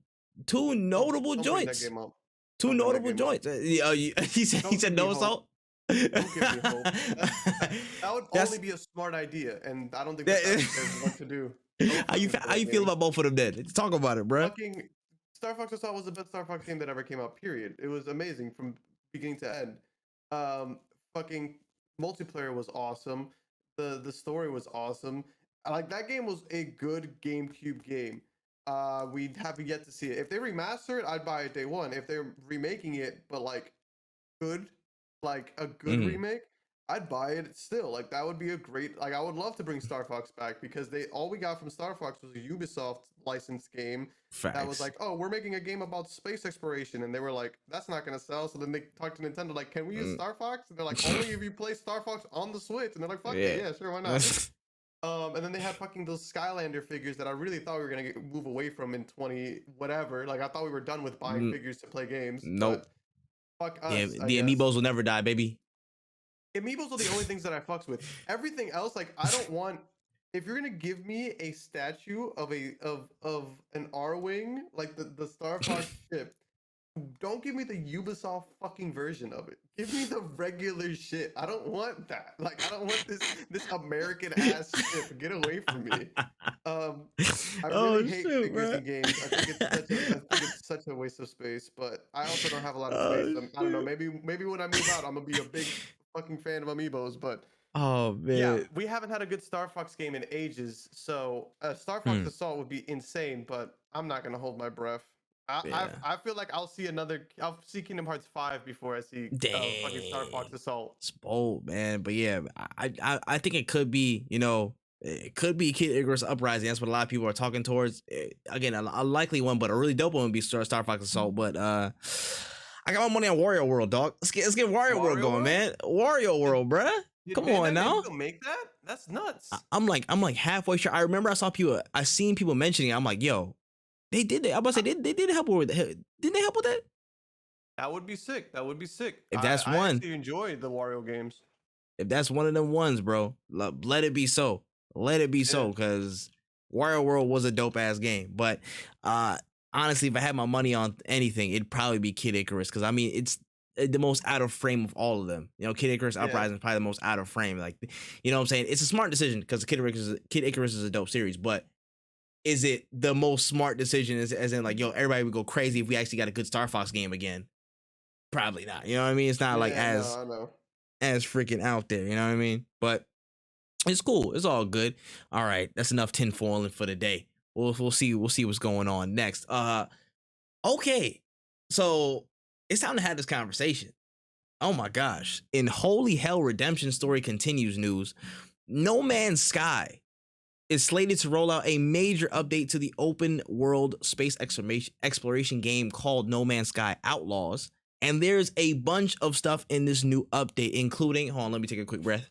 two notable Don't bring that joints. game up. Two Don't bring that notable game up. joints. He Don't said give me no hope. assault. Don't give me hope. That would That's only be a smart idea, and I don't think that, that's what they want to do. Don't how you fucking how play you feel games. about both of them then? Let's talk about it, bruh. Fucking Star Fox Assault was the best Star Fox game that ever came out. Period. It was amazing from beginning to end. Um, fucking multiplayer was awesome. The story was awesome. Like that game was a good GameCube game. We have yet to see it. If they remaster it, I'd buy it day one. If they're remaking it, but like good, like a good Mhm. remake, I'd buy it still. Like that would be a great. Like I would love to bring Star Fox back because they all we got from Star Fox was a Ubisoft licensed game that was Facts. like, oh, we're making a game about space exploration, and they were like, that's not gonna sell. So then they talked to Nintendo, like, can we use Mm. Star Fox? And they're like, only if you play Star Fox on the Switch. And they're like, fuck it, Yeah. yeah, sure, why not? And then they had fucking those Skylander figures that I really thought we were gonna move away from in 20 whatever. Like I thought we were done with buying N- figures to play games, nope. but fuck Yeah, us, I the guess. amiibos will never die, baby. Amiibos are the only things that I fucks with. Everything else, like I don't want. If you're gonna give me a statue of an R-wing, like the Star Fox ship, don't give me the Ubisoft fucking version of it. Give me the regular shit. I don't want that. Like I don't want this American ass ship. Get away from me. Um, I really Oh hate shoot, figures bro. in games. I think it's such a waste of space. But I also don't have a lot of space. Oh I don't know. shoot. Maybe when I move out, I'm gonna be a big fucking fan of amiibos. But Oh yeah, man. we haven't had a good Star Fox game in ages. So Star Fox Hmm. Assault would be insane. But I'm not gonna hold my breath. Yeah. I feel like I'll see Kingdom Hearts 5 before I see fucking Star Fox Dang. Assault. It's bold, man. But yeah, I think it could be, it could be Kid Icarus Uprising. That's what a lot of people are talking towards. Again, a likely one, but a really dope one would be Star Fox Assault. But I got my money on Wario World, dog. Let's get Wario World Wario going, World? man. Wario Did, World, bruh. did Come on Bandai now. Namco make that? That's nuts. I'm like halfway sure. I remember I seen people mentioning it. I'm like, yo, they did that. I'm about to say they did help with didn't they help with that? That would be sick. That would be sick. If that's I one, actually enjoy the Wario games. if that's one of them ones, bro, let it be so. Let it be so, Yeah. because Wario World was a dope ass game. But honestly, if I had my money on anything, it'd probably be Kid Icarus, because I mean it's the most out of frame of all of them. Kid Icarus Yeah. Uprising is probably the most out of frame. Like, you know what I'm saying? It's a smart decision because Kid Icarus is a dope series, but is it the most smart decision as in like, yo, everybody would go crazy if we actually got a good Star Fox game again? Probably not. You know what I mean? It's not like Yeah, no, I know. as freaking out there. You know what I mean? But it's cool. It's all good. All right, that's enough tinfoiling for the day. We'll see what's going on next. Okay, so it's time to have this conversation. Oh my gosh! In Holy Hell Redemption Story Continues news, No Man's Sky is slated to roll out a major update to the open world space exploration game called No Man's Sky Outlaws. And there's a bunch of stuff in this new update, including, hold on, let me take a quick breath.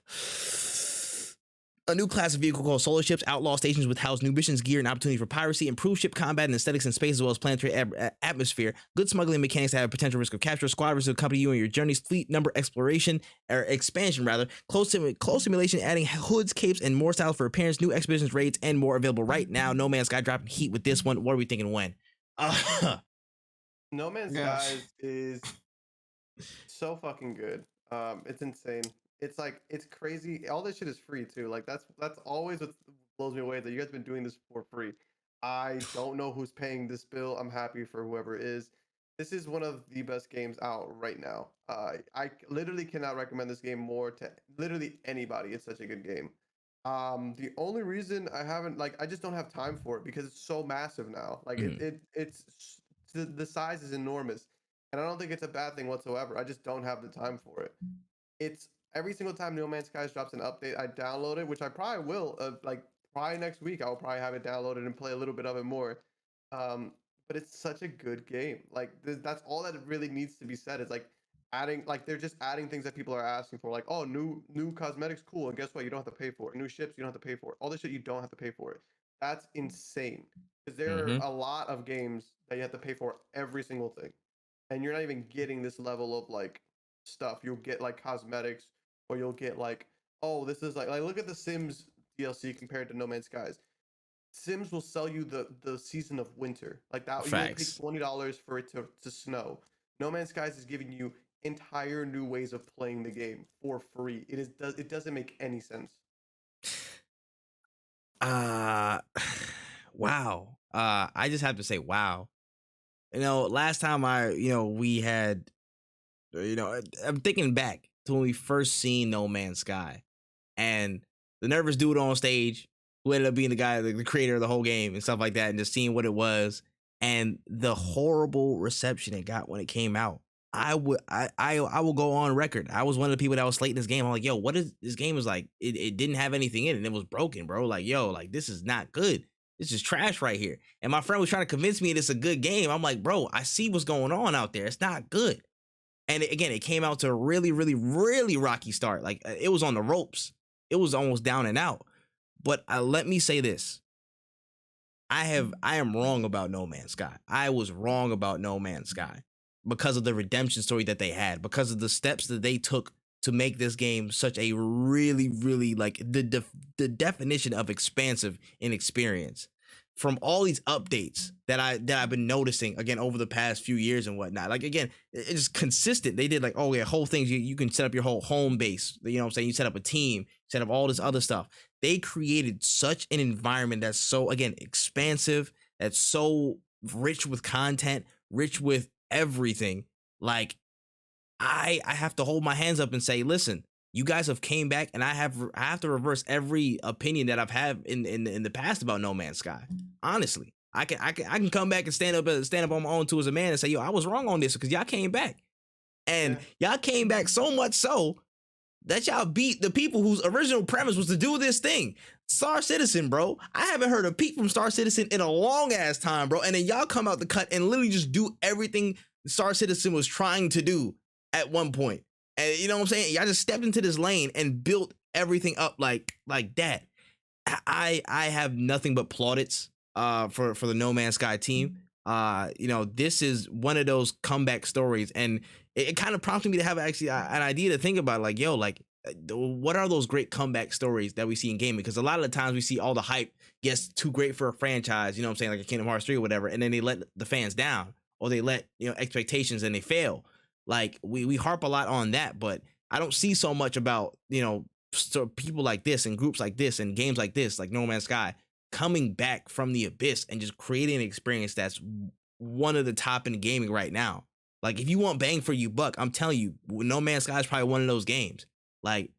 A new class of vehicle called solar ships. Outlaw stations with house new missions, gear, and opportunity for piracy, improved ship combat and aesthetics in space, as well as planetary atmosphere, good smuggling mechanics that have potential risk of capture, squadrons to accompany you on your journeys, fleet number exploration, or expansion rather, close simulation, adding hoods, capes, and more styles for appearance, new expeditions, raids, and more available right now. No Man's Sky dropping heat with this one. What are we thinking when? No Man's Gosh. Sky is so fucking good. It's insane. It's crazy. All this shit is free too. Like that's always what blows me away, that you guys have been doing this for free. I don't know who's paying this bill. I'm happy for whoever it is. This is one of the best games out right now. I literally cannot recommend this game more to literally anybody. It's such a good game. The only reason I just don't have time for it because it's so massive now. Like the size is enormous, and I don't think it's a bad thing whatsoever. I just don't have the time for it. It's every single time No Man's Sky drops an update, I download it, which I probably will. Probably next week, I'll probably have it downloaded and play a little bit of it more. But it's such a good game. Like that's all that really needs to be said. Is they're just adding things that people are asking for. Like, oh, new cosmetics, cool. And guess what? You don't have to pay for it. New ships, you don't have to pay for it. All this shit, you don't have to pay for it. That's insane. Because there are a lot of games that you have to pay for every single thing, and you're not even getting this level of stuff. You'll get cosmetics, or you'll get oh, this is like look at the Sims DLC compared to No Man's Skies. Sims will sell you the season of winter, like that. Facts. You will pay $20 for it to snow. No Man's Skies is giving you entire new ways of playing the game for free. It doesn't make any sense. Wow. I just have to say wow. Last time we had, I'm thinking back to when we first seen No Man's Sky, and the nervous dude on stage who ended up being the guy, the creator of the whole game and stuff like that, and just seeing what it was and the horrible reception it got when it came out. I will go on record. I was one of the people that was slating this game. I'm like, yo, what is this game? Was like, it didn't have anything in it, and it was broken, bro. Like, yo, like this is not good. This is trash right here. And my friend was trying to convince me it's a good game. I'm like, bro, I see what's going on out there. It's not good. And it came out to a really, really, really rocky start. Like it was on the ropes. It was almost down and out. But let me say this. I am wrong about No Man's Sky. I was wrong about No Man's Sky because of the redemption story that they had, because of the steps that they took to make this game such a really, really the definition of expansive in experience. From all these updates that I've been noticing again over the past few years and whatnot. Like again, it's consistent. They did whole things. You can set up your whole home base. You know what I'm saying? You set up a team, set up all this other stuff. They created such an environment that's so, again, expansive, that's so rich with content, rich with everything. Like I have to hold my hands up and say, listen, you guys have came back, and I have to reverse every opinion that I've had in the past about No Man's Sky. Honestly, I can come back and stand up on my own too as a man and say, yo, I was wrong on this because y'all came back. And y'all came back so much so that y'all beat the people whose original premise was to do this thing. Star Citizen, bro. I haven't heard a peep from Star Citizen in a long ass time, bro. And then y'all come out the cut and literally just do everything Star Citizen was trying to do at one point. And you know what I'm saying? Y'all just stepped into this lane and built everything up like that. I have nothing but plaudits for the No Man's Sky team. This is one of those comeback stories, and it kind of prompted me to have actually an idea to think about, like, yo, like, what are those great comeback stories that we see in gaming? Because a lot of the times we see all the hype gets too great for a franchise, you know what I'm saying, like a Kingdom Hearts 3 or whatever, and then they let the fans down, or they let expectations and they fail. Like we harp a lot on that, but I don't see so much about so people like this and groups like this and games like this, like No Man's Sky, coming back from the abyss and just creating an experience that's one of the top in gaming right now. Like, if you want bang for you buck, I'm telling you, No Man's Sky is probably one of those games. Like,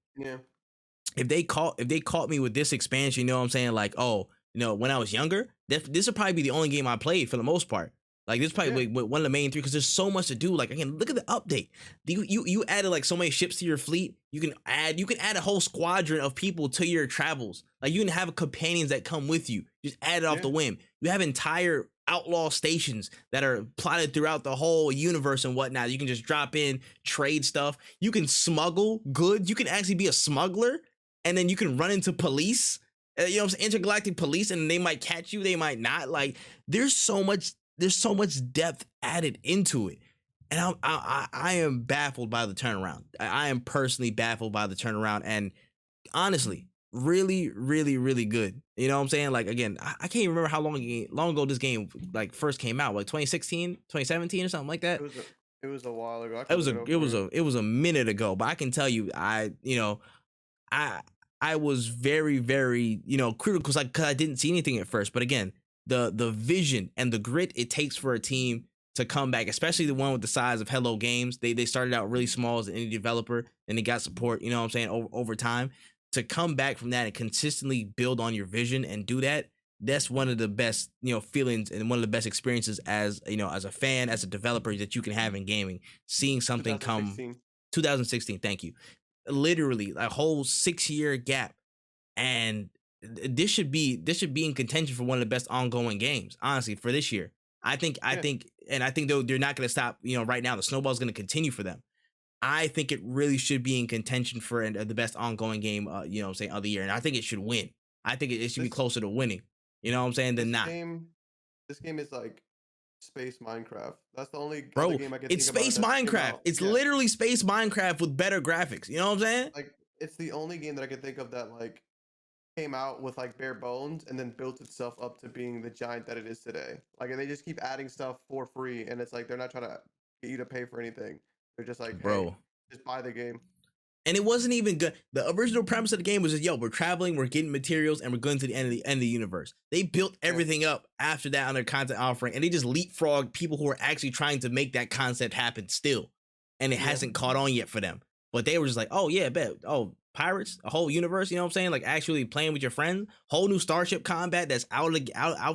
if they caught me with this expansion, you know what I'm saying? Like, oh, when I was younger, this would probably be the only game I played for the most part. Like, this is probably one of the main three, because there's so much to do. Like, again, look at the update. You added like so many ships to your fleet. You can add a whole squadron of people to your travels. Like, you can have companions that come with you. Just add it off the whim. You have entire outlaw stations that are plotted throughout the whole universe and whatnot. You can just drop in, trade stuff. You can smuggle goods. You can actually be a smuggler, and then you can run into police. Intergalactic police, and they might catch you. They might not. Like, there's so much depth added into it, and I am baffled by the turnaround. I am personally baffled by the turnaround, and honestly, really, really, really good. You know what I'm saying? Like, again, I can't even remember how long ago this game like first came out. Like 2016, 2017, or something like that. It was a while ago. It was a minute ago, but I can tell you, I was very, very critical, because I didn't see anything at first. But again, the vision and the grit it takes for a team to come back, especially the one with the size of Hello Games. They started out really small as an indie developer, and they got support, you know what I'm saying, over time. To come back from that and consistently build on your vision and do that, that's one of the best, feelings, and one of the best experiences as a fan, as a developer, that you can have in gaming. Seeing something 2016, thank you. Literally a whole 6-year gap, and this should be in contention for one of the best ongoing games, honestly, for this year. I think they're not going to stop. Right now the snowball is going to continue for them. I think it really should be in contention for the best ongoing game, of the year, and I think it should win. I think it should be closer to winning, you know what I'm saying, than not. This game is like Space Minecraft. That's the only other game I can it's think Space about Minecraft. It's literally Space Minecraft with better graphics. You know what I'm saying? Like, it's the only game that I can think of that like came out with like bare bones and then built itself up to being the giant that it is today. Like, and they just keep adding stuff for free, and it's like they're not trying to get you to pay for anything. They're just like, hey, just buy the game. And it wasn't even good. The original premise of the game was just, we're traveling, we're getting materials, and we're going to the end of the universe. They built everything up after that on their content offering, and they just leapfrogged people who are actually trying to make that concept happen still. And it hasn't caught on yet for them. But they were just like, oh yeah, bet. Oh, pirates, a whole universe, you know what I'm saying? Like, actually playing with your friends, whole new starship combat that's out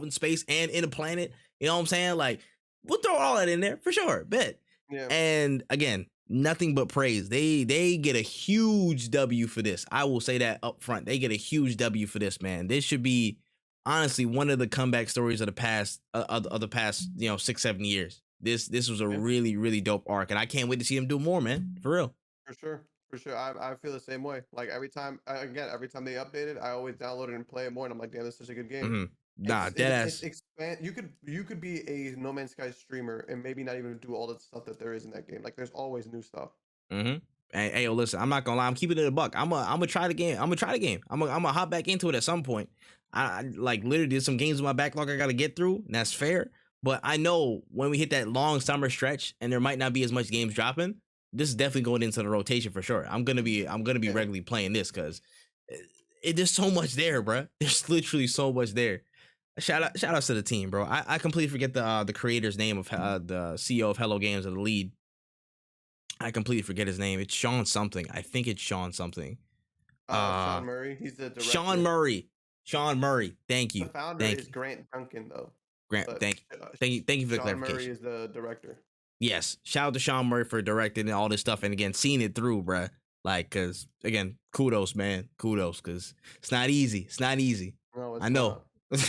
in space and in a planet. You know what I'm saying? Like, we'll throw all that in there for sure, bet. Yeah. And again, nothing but praise. They get a huge W for this. I will say that up front. They get a huge W for this, man. This should be honestly one of the comeback stories of the past 6-7 years. This was a really, really dope arc, and I can't wait to see them do more, man. For real. For sure. I feel the same way. Like, every time they update it, I always download it and play it more, and I'm like, damn, this is such a good game. Mm-hmm. Nah, deadass. You could be a No Man's Sky streamer and maybe not even do all the stuff that there is in that game. Like, there's always new stuff. Mm-hmm. Hey, yo, listen, I'm not gonna lie, I'm keeping it a buck. I'm gonna try the game. I'm gonna hop back into it at some point. I like literally did some games in my backlog I gotta get through, and that's fair. But I know when we hit that long summer stretch and there might not be as much games dropping, this is definitely going into the rotation for sure. I'm gonna be regularly playing this, because there's so much there, bro. There's literally so much there. Shout out to the team, bro. I completely forget the creator's name of the CEO of Hello Games, or the lead. I completely forget his name. It's Sean something. I think it's Sean something. Sean Murray. He's the director. Sean Murray. Thank you. The founder is Grant Duncan, though. Grant, but thank you for the Sean Murray clarification. is the director. Yes, shout out to Sean Murray for directing and all this stuff, and again, seeing it through, bruh. Like, cause again, kudos, man, kudos, cause it's not easy. It's not easy. No, I it's know. not.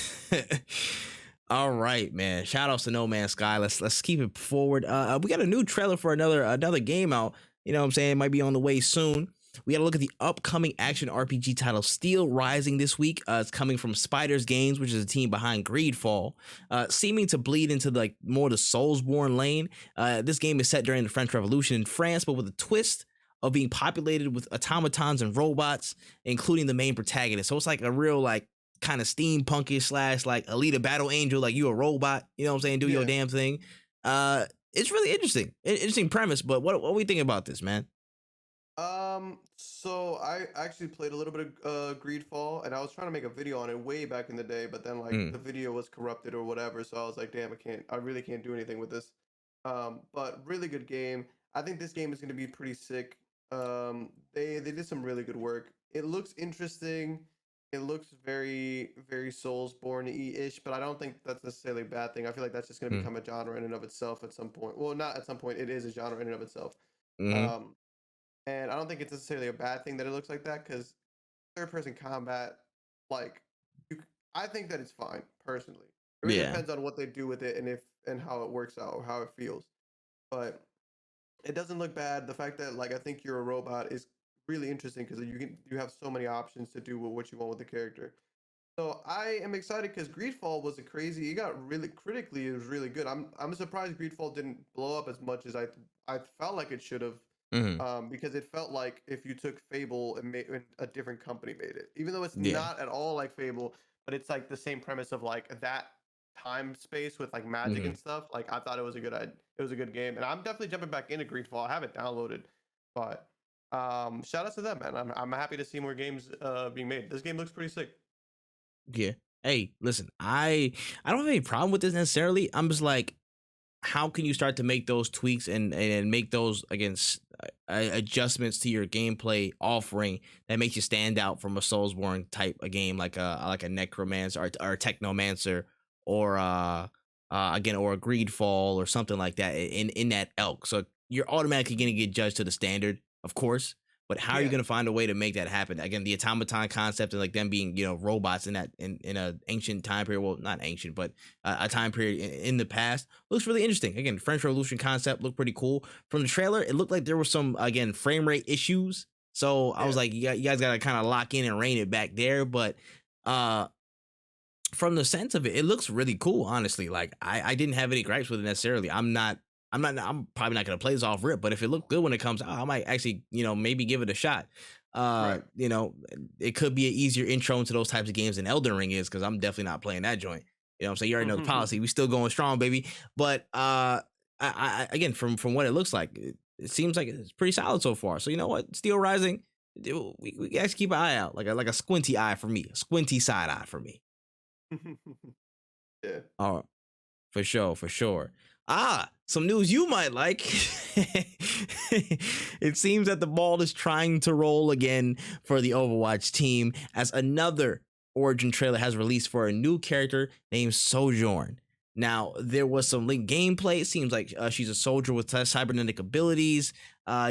All right, man. Shout outs to No Man's Sky. Let's keep it forward. We got a new trailer for another game out. You know what I'm saying? It might be on the way soon. We got to look at the upcoming action RPG title Steel Rising this week. It's coming from Spiders Games, which is a team behind Greedfall, seeming to bleed into like more the Soulsborne lane. This game is set during the French Revolution in France, but with a twist of being populated with automatons and robots, including the main protagonist. So it's like a real like kind of steampunkish slash like Alita Battle Angel, like you a robot, you know what I'm saying? Do your damn thing. It's really interesting. Interesting premise, but what we think about this, man? So I actually played a little bit of Greedfall, and I was trying to make a video on it way back in the day, but then like the video was corrupted or whatever, so I was like, damn, I really can't do anything with this. But really good game. I think this game is going to be pretty sick. They did some really good work. It looks interesting. It looks very very Soulsborne-ish, but I don't think that's necessarily a bad thing. I feel like that's just going to become a genre in and of itself at some point. Well, not at some point. It is a genre in and of itself. Mm-hmm. Um, and I don't think it's necessarily a bad thing that it looks like that, because third person combat, like, I think that it's fine personally. It really depends on what they do with it and and how it works out or how it feels. But it doesn't look bad. The fact that like I think you're a robot is really interesting, because you have so many options to do what you want with the character. So I am excited because Greedfall was a crazy. It got really critically. It was really good. I'm surprised Greedfall didn't blow up as much as I felt like it should have. Because it felt like if you took Fable and made a different company made it, even though it's not at all like Fable, but it's like the same premise of like that time space with like magic and stuff. Like I thought it was it was a good game, and I'm definitely jumping back into Greedfall. I have it downloaded, but shout out to them, man. I'm happy to see more games being made. This game looks pretty sick. Yeah. Hey, listen, I don't have any problem with this necessarily. I'm just like, how can you start to make those tweaks and make those against adjustments to your gameplay offering that makes you stand out from a Soulsborne type of game like a Necromancer or a Technomancer or again or a Greedfall or something like that in that elk. So you're automatically going to get judged to the standard, of course. But how are you Yeah. going to find a way to make that happen? Again, the automaton concept and like them being, robots in that in a ancient time period. Well, not ancient, but a time period in the past looks really interesting. Again, French Revolution concept looked pretty cool. From the trailer, it looked like there was some again frame rate issues. So I was like, you guys got to kind of lock in and rein it back there. But from the sense of it, it looks really cool. Honestly, like I didn't have any gripes with it necessarily. I'm probably not gonna play this off rip, but if it looked good when it comes out, I might actually, maybe give it a shot. Right. It could be an easier intro into those types of games than Elden Ring is, because I'm definitely not playing that joint. You know what I'm saying? You already know the policy. We still going strong, baby. But I again, from what it looks like, it seems like it's pretty solid so far. So you know what? Steel Rising, we guys keep an eye out, like a squinty eye for me, a squinty side eye for me. Yeah. Oh, for sure, for sure. Some news you might like. It seems that the ball is trying to roll again for the Overwatch team, as another origin trailer has released for a new character named Sojourn. Now, there was some linked gameplay. It seems like she's a soldier with cybernetic abilities. A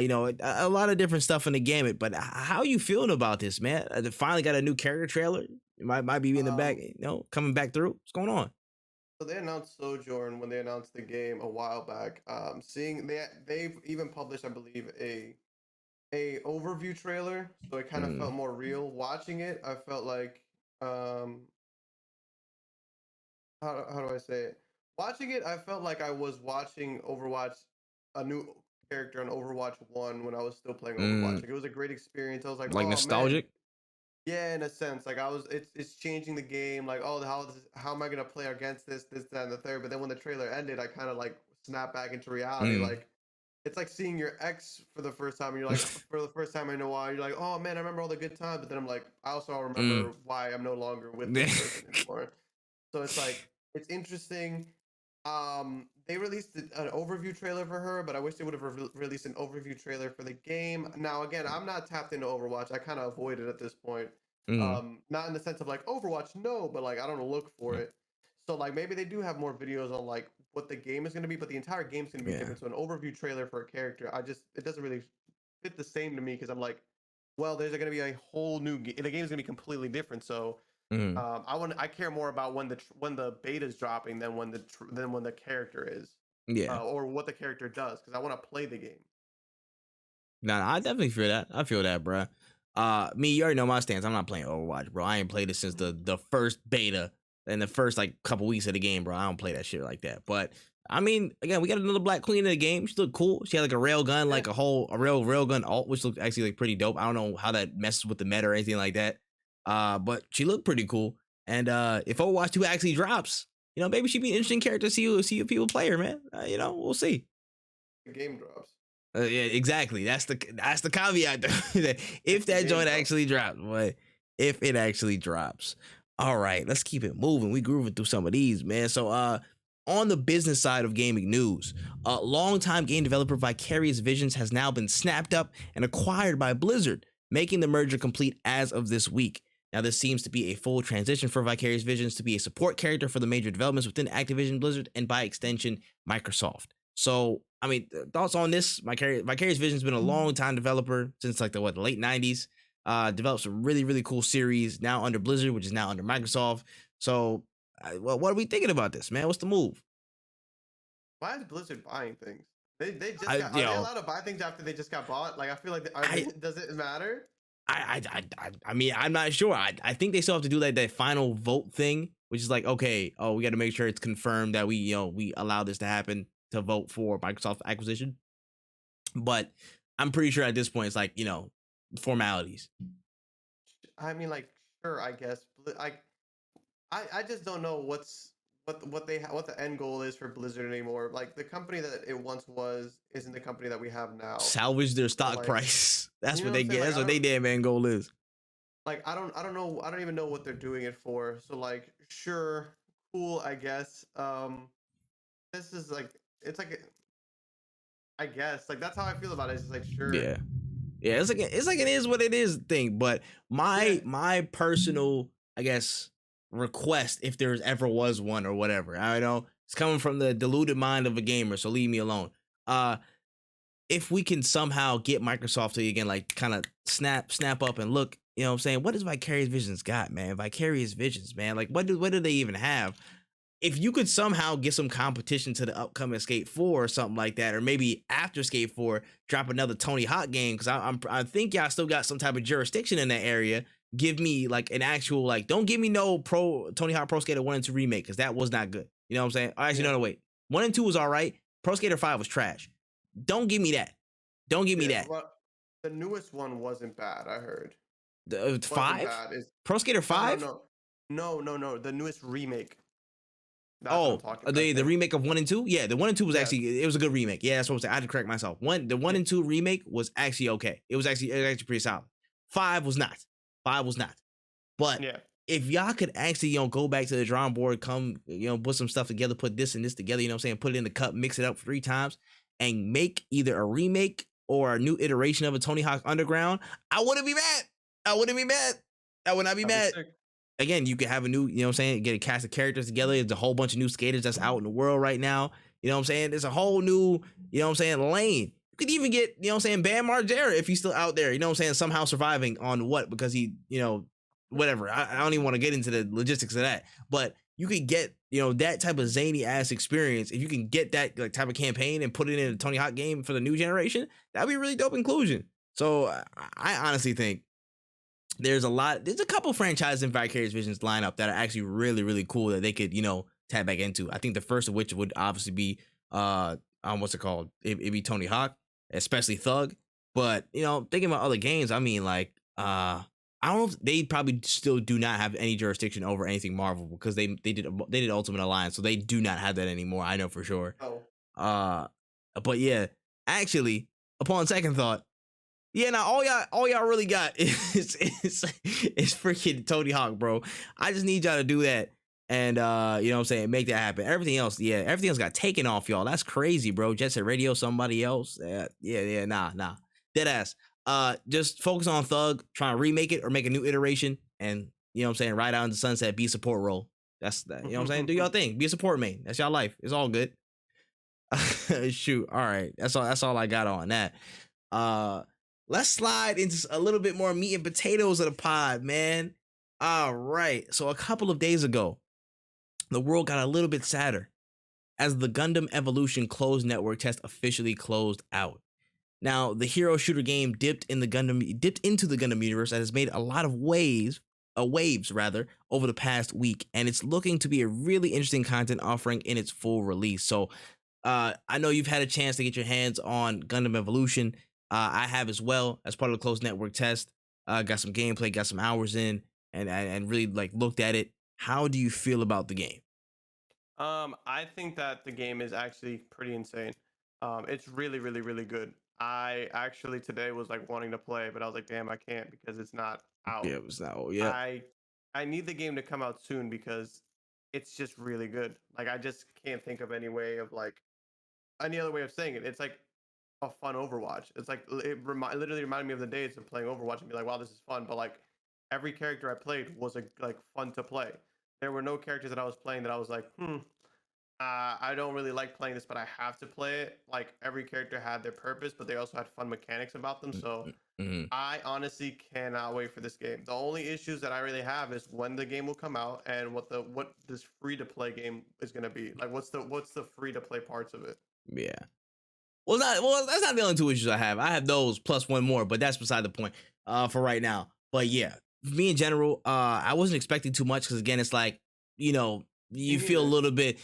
lot of different stuff in the gamut. But how you feeling about this, man? They finally got a new character trailer. It might be in the back, coming back through. What's going on? So they announced Sojourn when they announced the game a while back. Seeing they've even published, I believe, a overview trailer, so it kind of felt more real. Watching it, I felt like how do I say it? Watching it, I felt like I was watching Overwatch, a new character on Overwatch 1 when I was still playing Overwatch. Like it was a great experience. I was like, Like oh man, nostalgic? yeah, in a sense, like it's changing the game. Like, oh, how am I gonna play against this, that, and the third? But then when the trailer ended, I kind of like snapped back into reality. Like, it's like seeing your ex for the first time, and you're like, for the first time in a while, you're like, oh man, I remember all the good times. But then I'm like, I also remember why I'm no longer with this person anymore. So it's like it's interesting. They released an overview trailer for her, but I wish they would have released an overview trailer for the game. Now, again, I'm not tapped into Overwatch. I kind of avoid it at this point. Not in the sense of like Overwatch, no, but like I don't look for it. So like maybe they do have more videos on like what the game is going to be, but the entire game's going to be Yeah. different. So an overview trailer for a character, it doesn't really fit the same to me because I'm like, well, there's going to be a whole new game. The game's going to be completely different. So Mhm. I care more about when the beta's dropping than when the character is, Yeah. or what the character does because I want to play the game. Nah, I definitely feel that. I feel that, bro. Me, you already know my stance. I'm not playing Overwatch, bro. I ain't played it since the first beta and the first like couple weeks of the game, bro. I don't play that shit like that. But I mean, again, we got another black queen in the game. She looked cool. She had like a rail gun, like a real railgun alt, which looked actually like pretty dope. I don't know how that messes with the meta or anything like that. But she looked pretty cool. And if Overwatch 2 actually drops, maybe she'd be an interesting character to see if people play her, man. We'll see. The game drops. Yeah, exactly. That's the caveat. If that joint actually drops, but if it actually drops, all right, let's keep it moving. We grooving through some of these, man. So, on the business side of gaming news, longtime game developer Vicarious Visions has now been snapped up and acquired by Blizzard, making the merger complete as of this week. Now, this seems to be a full transition for Vicarious Visions to be a support character for the major developments within Activision Blizzard and by extension, Microsoft. So, I mean, thoughts on this? Vicarious Vision's been a long time developer since like the late 90s. Developed some really, really cool series now under Blizzard, which is now under Microsoft. So, what are we thinking about this, man? What's the move? Why is Blizzard buying things? They just Are they allowed to buy things after they just got bought? Like I feel like does it matter? I mean, I'm not sure. I think they still have to do that final vote thing, which is like, okay, we got to make sure it's confirmed that we allow this to happen to vote for Microsoft acquisition. But I'm pretty sure at this point it's like, formalities. I mean, like, sure, I guess. I just don't know what the end goal is for Blizzard anymore. Like the company that it once was isn't the company that we have now. Salvage their stock price. That's what they get. That's what they damn end goal is. Like I don't know. I don't even know what they're doing it for. So like, sure, cool, I guess. This is like it's like I guess like that's how I feel about it. It's just like sure. Yeah. It's like it is what it is thing. But my personal, I guess, request, if there ever was one or whatever, I know it's coming from the deluded mind of a gamer, so leave me alone. If we can somehow get Microsoft to again, like kind of snap up and look, what I'm saying? What does Vicarious Visions got, man? Vicarious Visions, man. Like what do they even have? If you could somehow get some competition to the upcoming Skate 4 or something like that, or maybe after Skate 4, drop another Tony Hawk game, because I think y'all still got some type of jurisdiction in that area. Give me like an actual, like, don't give me no Tony Hawk Pro Skater 1 and 2 remake, because that was not good. You know what I'm saying? Actually, no, wait. 1 and 2 was all right. Pro Skater 5 was trash. Don't give me that. Don't give me that. Well, the newest one wasn't bad, I heard. The 5? Pro Skater 5? No. The newest remake. The remake of 1 and 2? Yeah, the 1 and 2 was actually, it was a good remake. Yeah, that's what I'm saying. I had to correct myself. The 1 and 2 remake was actually okay. It was actually pretty solid. 5 was not. But if y'all could actually, go back to the drawing board, come, put some stuff together, put this and this together, you know what I'm saying? Put it in the cup, mix it up 3 times, and make either a remake or a new iteration of a Tony Hawk Underground, I wouldn't be mad. I would not be mad. Again, you could have a new, get a cast of characters together. There's a whole bunch of new skaters that's out in the world right now. You know what I'm saying? There's a whole new, lane. You could even get, Bam Margera if he's still out there, somehow surviving on what? Because he, whatever. I don't even want to get into the logistics of that. But you could get, that type of zany ass experience. If you can get that type of campaign and put it in a Tony Hawk game for the new generation, that'd be a really dope inclusion. So I honestly think there's a couple franchises in Vicarious Visions lineup that are actually really, really cool that they could, tap back into. I think the first of which would obviously be, what's it called? It'd be Tony Hawk, especially Thug. But, thinking about other games, I mean, like, I don't know if they probably still do not have any jurisdiction over anything Marvel because they did Ultimate Alliance, so they do not have that anymore. I know for sure. But yeah, actually, upon second thought, yeah, now all y'all really got is freaking Tony Hawk, bro. I just need y'all to do that and make that happen. Everything else got taken off y'all. That's crazy, bro. Jet Set Radio, somebody else. Nah. Dead ass. Just focus on Thug, try and remake it or make a new iteration and ride out in the sunset, be support role. That's that. You know what I'm saying? Do y'all thing. Be a support main. That's y'all life. It's all good. Shoot. All right. That's all I got on that. Let's slide into a little bit more meat and potatoes of the pod, man. All right. So a couple of days ago, the world got a little bit sadder as the Gundam Evolution closed network test officially closed out. Now, the hero shooter game dipped into the Gundam universe and has made a lot of waves over the past week, and it's looking to be a really interesting content offering in its full release. So, I know you've had a chance to get your hands on Gundam Evolution. I have as well, as part of the closed network test. Got some gameplay, got some hours in, and really like looked at it. How do you feel about the game? I think that the game is actually pretty insane. It's really, really, really good. I actually today was like wanting to play, but I was like, damn, I can't because it's not out. Yeah, it was now. Yeah, I need the game to come out soon because it's just really good. Like I just can't think of any way of like any other way of saying it. It's like a fun Overwatch. It's like literally reminded me of the days of playing Overwatch and be like, wow, this is fun. But like every character I played was like fun to play. There were no characters that I was playing that I was like, I don't really like playing this, but I have to play it. Like every character had their purpose, but they also had fun mechanics about them. So mm-hmm. I honestly cannot wait for this game. The only issues that I really have is when the game will come out and what this free to play game is gonna be. Like what's the free to play parts of it? Yeah. Well, that's not the only two issues I have. I have those plus one more, but that's beside the point for right now. But yeah, me in general, I wasn't expecting too much because again, it's like, you know, you feel a little bit,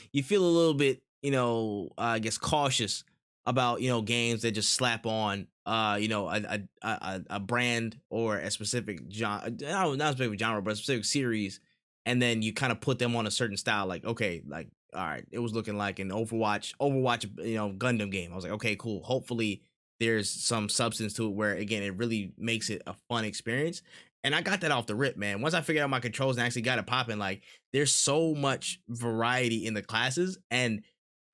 I guess cautious about, games that just slap on, a brand or a specific genre, not a specific genre, but a specific series, and then you kind of put them on a certain style. Like, okay, like, all right, it was looking like an Overwatch, Gundam game. I was like, okay, cool. Hopefully there's some substance to it where, again, it really makes it a fun experience. And I got that off the rip, man. Once I figured out my controls and actually got it popping, like there's so much variety in the classes. And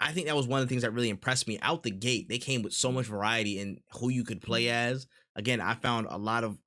I think that was one of the things that really impressed me out the gate. They came with so much variety in who you could play as. Again, I found a lot of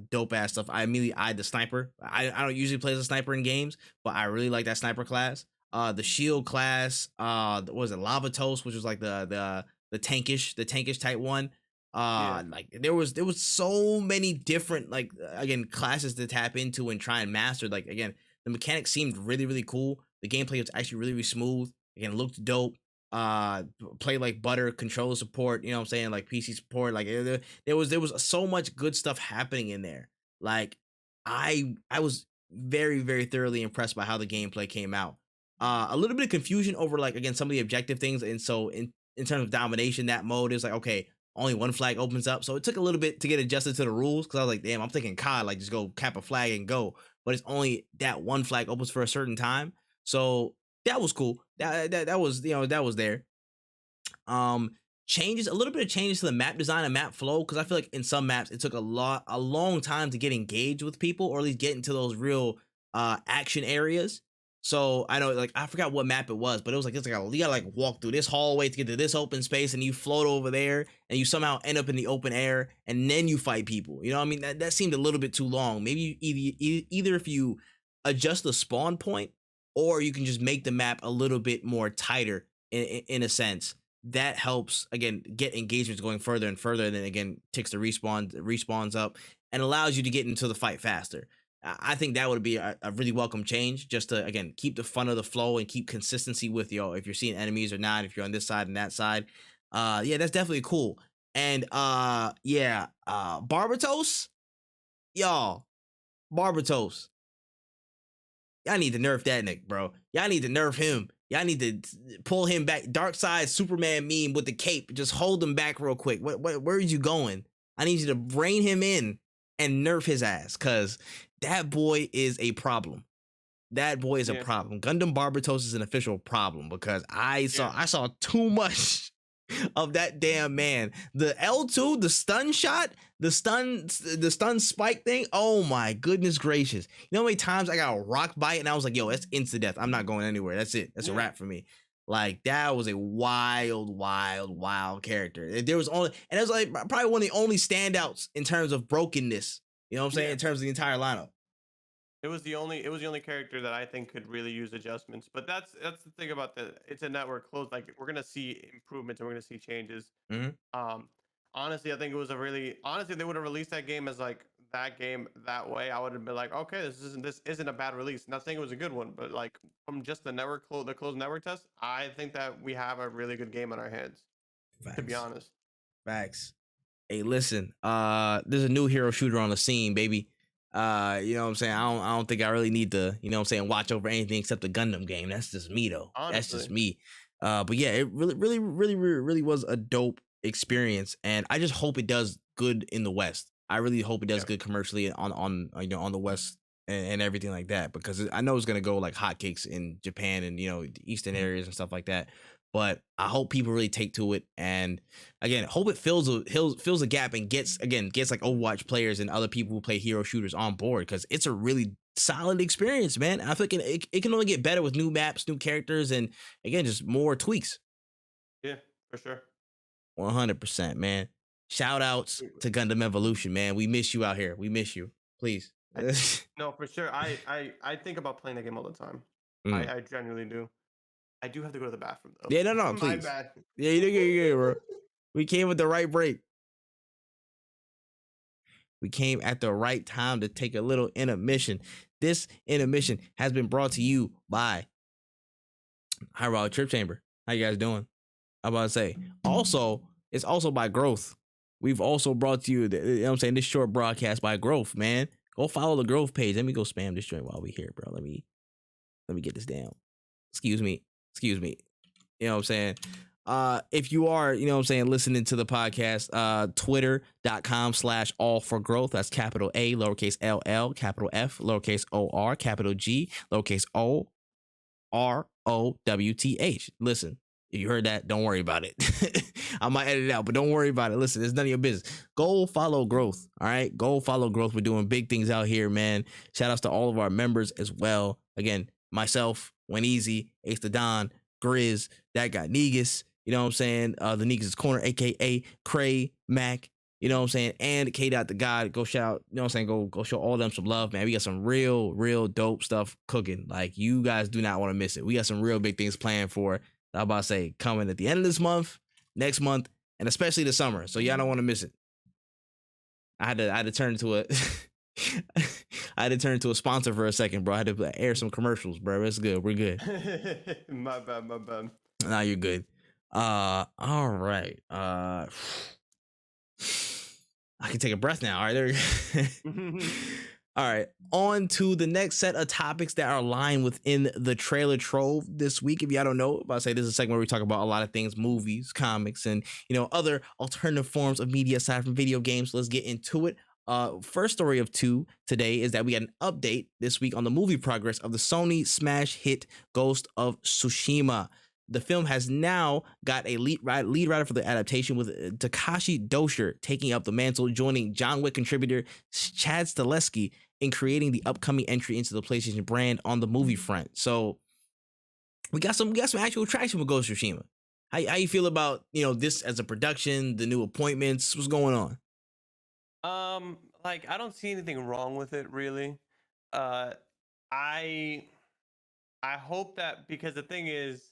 dope ass stuff. I immediately eyed the sniper. I don't usually play as a sniper in games, but I really like that sniper class. The shield class, what was it, Lava Toast, which was like the tankish type one. Like there was so many different, like, again, classes to tap into and try and master. Like, again, the mechanics seemed really, really cool. The gameplay was actually really, really smooth. Again, looked dope. Play like butter, controller support, you know what I'm saying, like PC support. Like there was so much good stuff happening in there. Like I was very, very thoroughly impressed by how the gameplay came out. A little bit of confusion over, like, again, some of the objective things. And so in terms of domination, that mode is like, okay, only one flag opens up. So it took a little bit to get adjusted to the rules, because I was like, damn, I'm thinking COD, like just go cap a flag and go. But it's only that one flag opens for a certain time. So that was cool. That was, that was there. Changes, a little bit of changes to the map design and map flow, because I feel like in some maps it took a long time to get engaged with people, or at least get into those real action areas. So I know, like, I forgot what map it was, but it was like, it's like you gotta like walk through this hallway to get to this open space, and you float over there, and you somehow end up in the open air, and then you fight people. You know what I mean? That seemed a little bit too long. Maybe either if you adjust the spawn point, or you can just make the map a little bit more tighter in a sense. That helps, again, get engagements going further and further, and then again ticks the respawns up and allows you to get into the fight faster. I think that would be a really welcome change, just to, again, keep the fun of the flow and keep consistency with, if you're seeing enemies or not, if you're on this side and that side. Yeah, that's definitely cool. And Barbatos, y'all, Barbatos, y'all need to nerf that Nick, bro. Y'all need to nerf him. Y'all need to pull him back. Dark Side Superman meme with the cape. Just hold him back real quick. Where are you going? I need you to rein him in and nerf his ass, because that boy is a problem. That boy is a problem. Gundam Barbatos is an official problem, because I saw too much of that damn man. The L2, the stun shot, the stun spike thing. Oh my goodness gracious. You know how many times I got a rock bite and I was like, yo, that's instant death. I'm not going anywhere. That's it. That's a wrap for me. Like, that was a wild character. There was only, and it was like probably one of the only standouts in terms of brokenness. You know what I'm saying? In terms of the entire lineup. It was the only character that I think could really use adjustments. But that's the thing about it's a network closed. Like we're gonna see improvements and we're gonna see changes. Mhm. Um, honestly, I think it was a really honestly if they would have released that game as like that game that way, I would have been like, okay, this isn't a bad release. Not saying it was a good one, but like from just the closed network test, I think that we have a really good game on our hands. To be Facts. honest. Facts. Hey, listen, there's a new hero shooter on the scene, baby. You know what I'm saying? I don't think I really need to, you know what I'm saying, watch over anything except the Gundam game. That's just me though. That's just Honestly. me. But yeah, it really was a dope experience, and I just hope it does good in the West. I really hope it does Yeah. good commercially on on the West and everything like that, because I know it's gonna go like hotcakes in Japan and the Eastern areas and stuff like that. But I hope people really take to it, and again, hope it fills a gap and gets like Overwatch players and other people who play hero shooters on board, because it's a really solid experience, man. I think it can only get better with new maps, new characters, and again, just more tweaks. Yeah, for sure. 100%, man. Shout outs to Gundam Evolution, man. We miss you out here. We miss you. Please. I, no, for sure. I think about playing that game all the time. Mm. I genuinely do. I do have to go to the bathroom though. Yeah, no, My please. bad. Yeah, you're good, bro. We came with the right break. We came at the right time to take a little intermission. This intermission has been brought to you by Hyperbolic Trip Chamber. How you guys doing? I'm about to say. Also, it's also by Growth. We've also brought to you, you know what I'm saying, this short broadcast by Growth, man. Go follow the Growth page. Let me go spam this joint while we here, bro. Let me get this down. Excuse me. You know what I'm saying? If you are, you know what I'm saying, listening to the podcast, twitter.com/all for growth. That's capital A, lowercase LL, capital F, lowercase OR, capital G, lowercase OROWTH. Listen, if you heard that, don't worry about it. I might edit it out, but don't worry about it. Listen, it's none of your business. Go follow Growth. All right. Go follow Growth. We're doing big things out here, man. Shout outs to all of our members as well. Again, myself, WenEazy, Ace the Don, Grizz, that guy Negus, you know what I'm saying? The Negus Corner, aka Cray, Mac, you know what I'm saying? And K Dot the God. Go shout, you know what I'm saying? Go show all them some love, man. We got some real dope stuff cooking. Like, you guys do not want to miss it. We got some real big things planned for, I'm about to say, coming at the end of this month, next month, and especially the summer. So y'all don't want to miss it. I had to turn into a I had to turn into a sponsor for a second, bro. I had to air some commercials, bro. It's good. We're good. My bad. Nah, you're good. All right. I can take a breath now. All right, there we go. All right, on to the next set of topics that are lying within the trailer trove this week. If y'all don't know, about to say, this is a segment where we talk about a lot of things, movies, comics, and other alternative forms of media aside from video games. So let's get into it. First story of two today is that we got an update this week on the movie progress of the Sony smash hit Ghost of Tsushima. The film has now got a lead writer for the adaptation, with Takashi Dosher taking up the mantle, joining John Wick contributor Chad Stahelski in creating the upcoming entry into the PlayStation brand on the movie front. So we got some actual traction with Ghost of Tsushima. How you feel about this as a production, the new appointments? What's going on? Like, I don't see anything wrong with it, really. I hope that, because the thing is,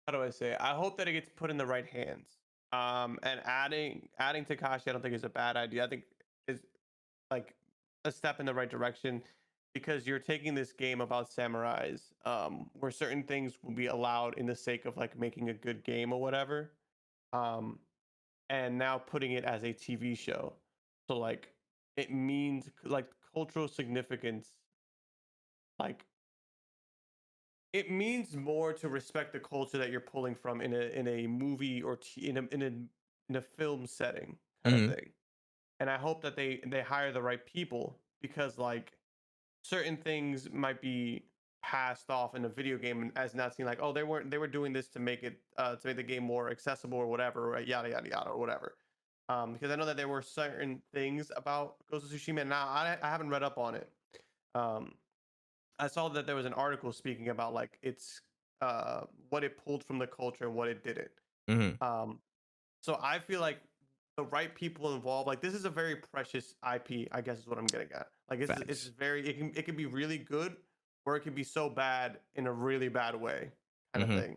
how do I say it? I hope that it gets put in the right hands. And adding Takashi, I don't think is a bad idea. I think is like a step in the right direction, because you're taking this game about samurais, where certain things will be allowed in the sake of like making a good game or whatever. Um, and now putting it as a TV show. So like it means like cultural significance, like it means more to respect the culture that you're pulling from in a movie or in a film setting kind of Mm-hmm. thing. And I hope that they hire the right people, because like certain things might be passed off in a video game as not seen, like, oh, they were doing this to make it to make the game more accessible or whatever, right? Yada yada yada or whatever. Because I know that there were certain things about Ghost of Tsushima. Now I haven't read up on it. Um, I saw that there was an article speaking about like its what it pulled from the culture and what it didn't. Mm-hmm. So I feel like the right people involved, like this is a very precious IP, I guess is what I'm getting at. Like it's Facts. very it can be really good, or it can be so bad in a really bad way, kind of Mm-hmm. thing.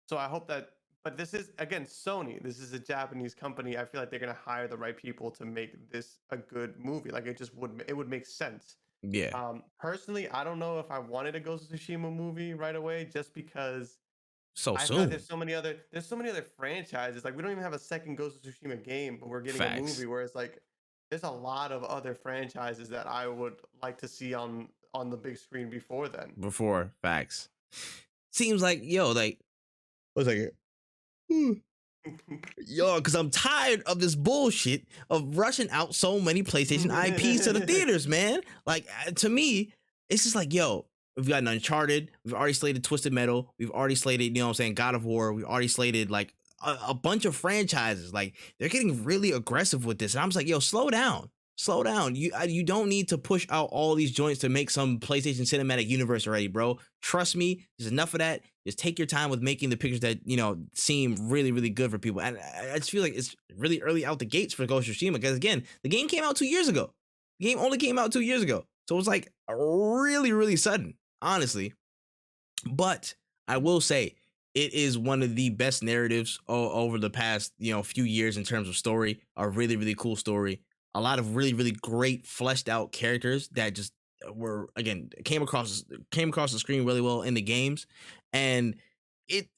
So I hope that, but this is again Sony. This is a Japanese company. I feel like they're gonna hire the right people to make this a good movie. Like it would make sense. Yeah. Personally, I don't know if I wanted a Ghost of Tsushima movie right away, just because So I feel like soon. there's so many other franchises. Like we don't even have a second Ghost of Tsushima game, but we're getting a movie Facts. where it's like there's a lot of other franchises that I would like to see on the big screen before then. Before facts. Seems like like what's like yo, because I'm tired of this bullshit of rushing out so many PlayStation IPs to the theaters, man. Like, to me, it's just like, yo, we've got an Uncharted, we've already slated Twisted Metal, we've already slated, God of War, we've already slated like a bunch of franchises. Like, they're getting really aggressive with this. And I'm just like, yo, slow down. Slow down. You don't need to push out all these joints to make some PlayStation Cinematic Universe already, bro. Trust me, there's enough of that. Just take your time with making the pictures that seem really, really good for people. And I just feel like it's really early out the gates for Ghost of Tsushima because again, the game came out 2 years ago. The game only came out 2 years ago, so it was like really, really sudden, honestly. But I will say it is one of the best narratives over the past few years in terms of story. A really, really cool story. A lot of really, really great fleshed out characters that just were again came across the screen really well in the games, and it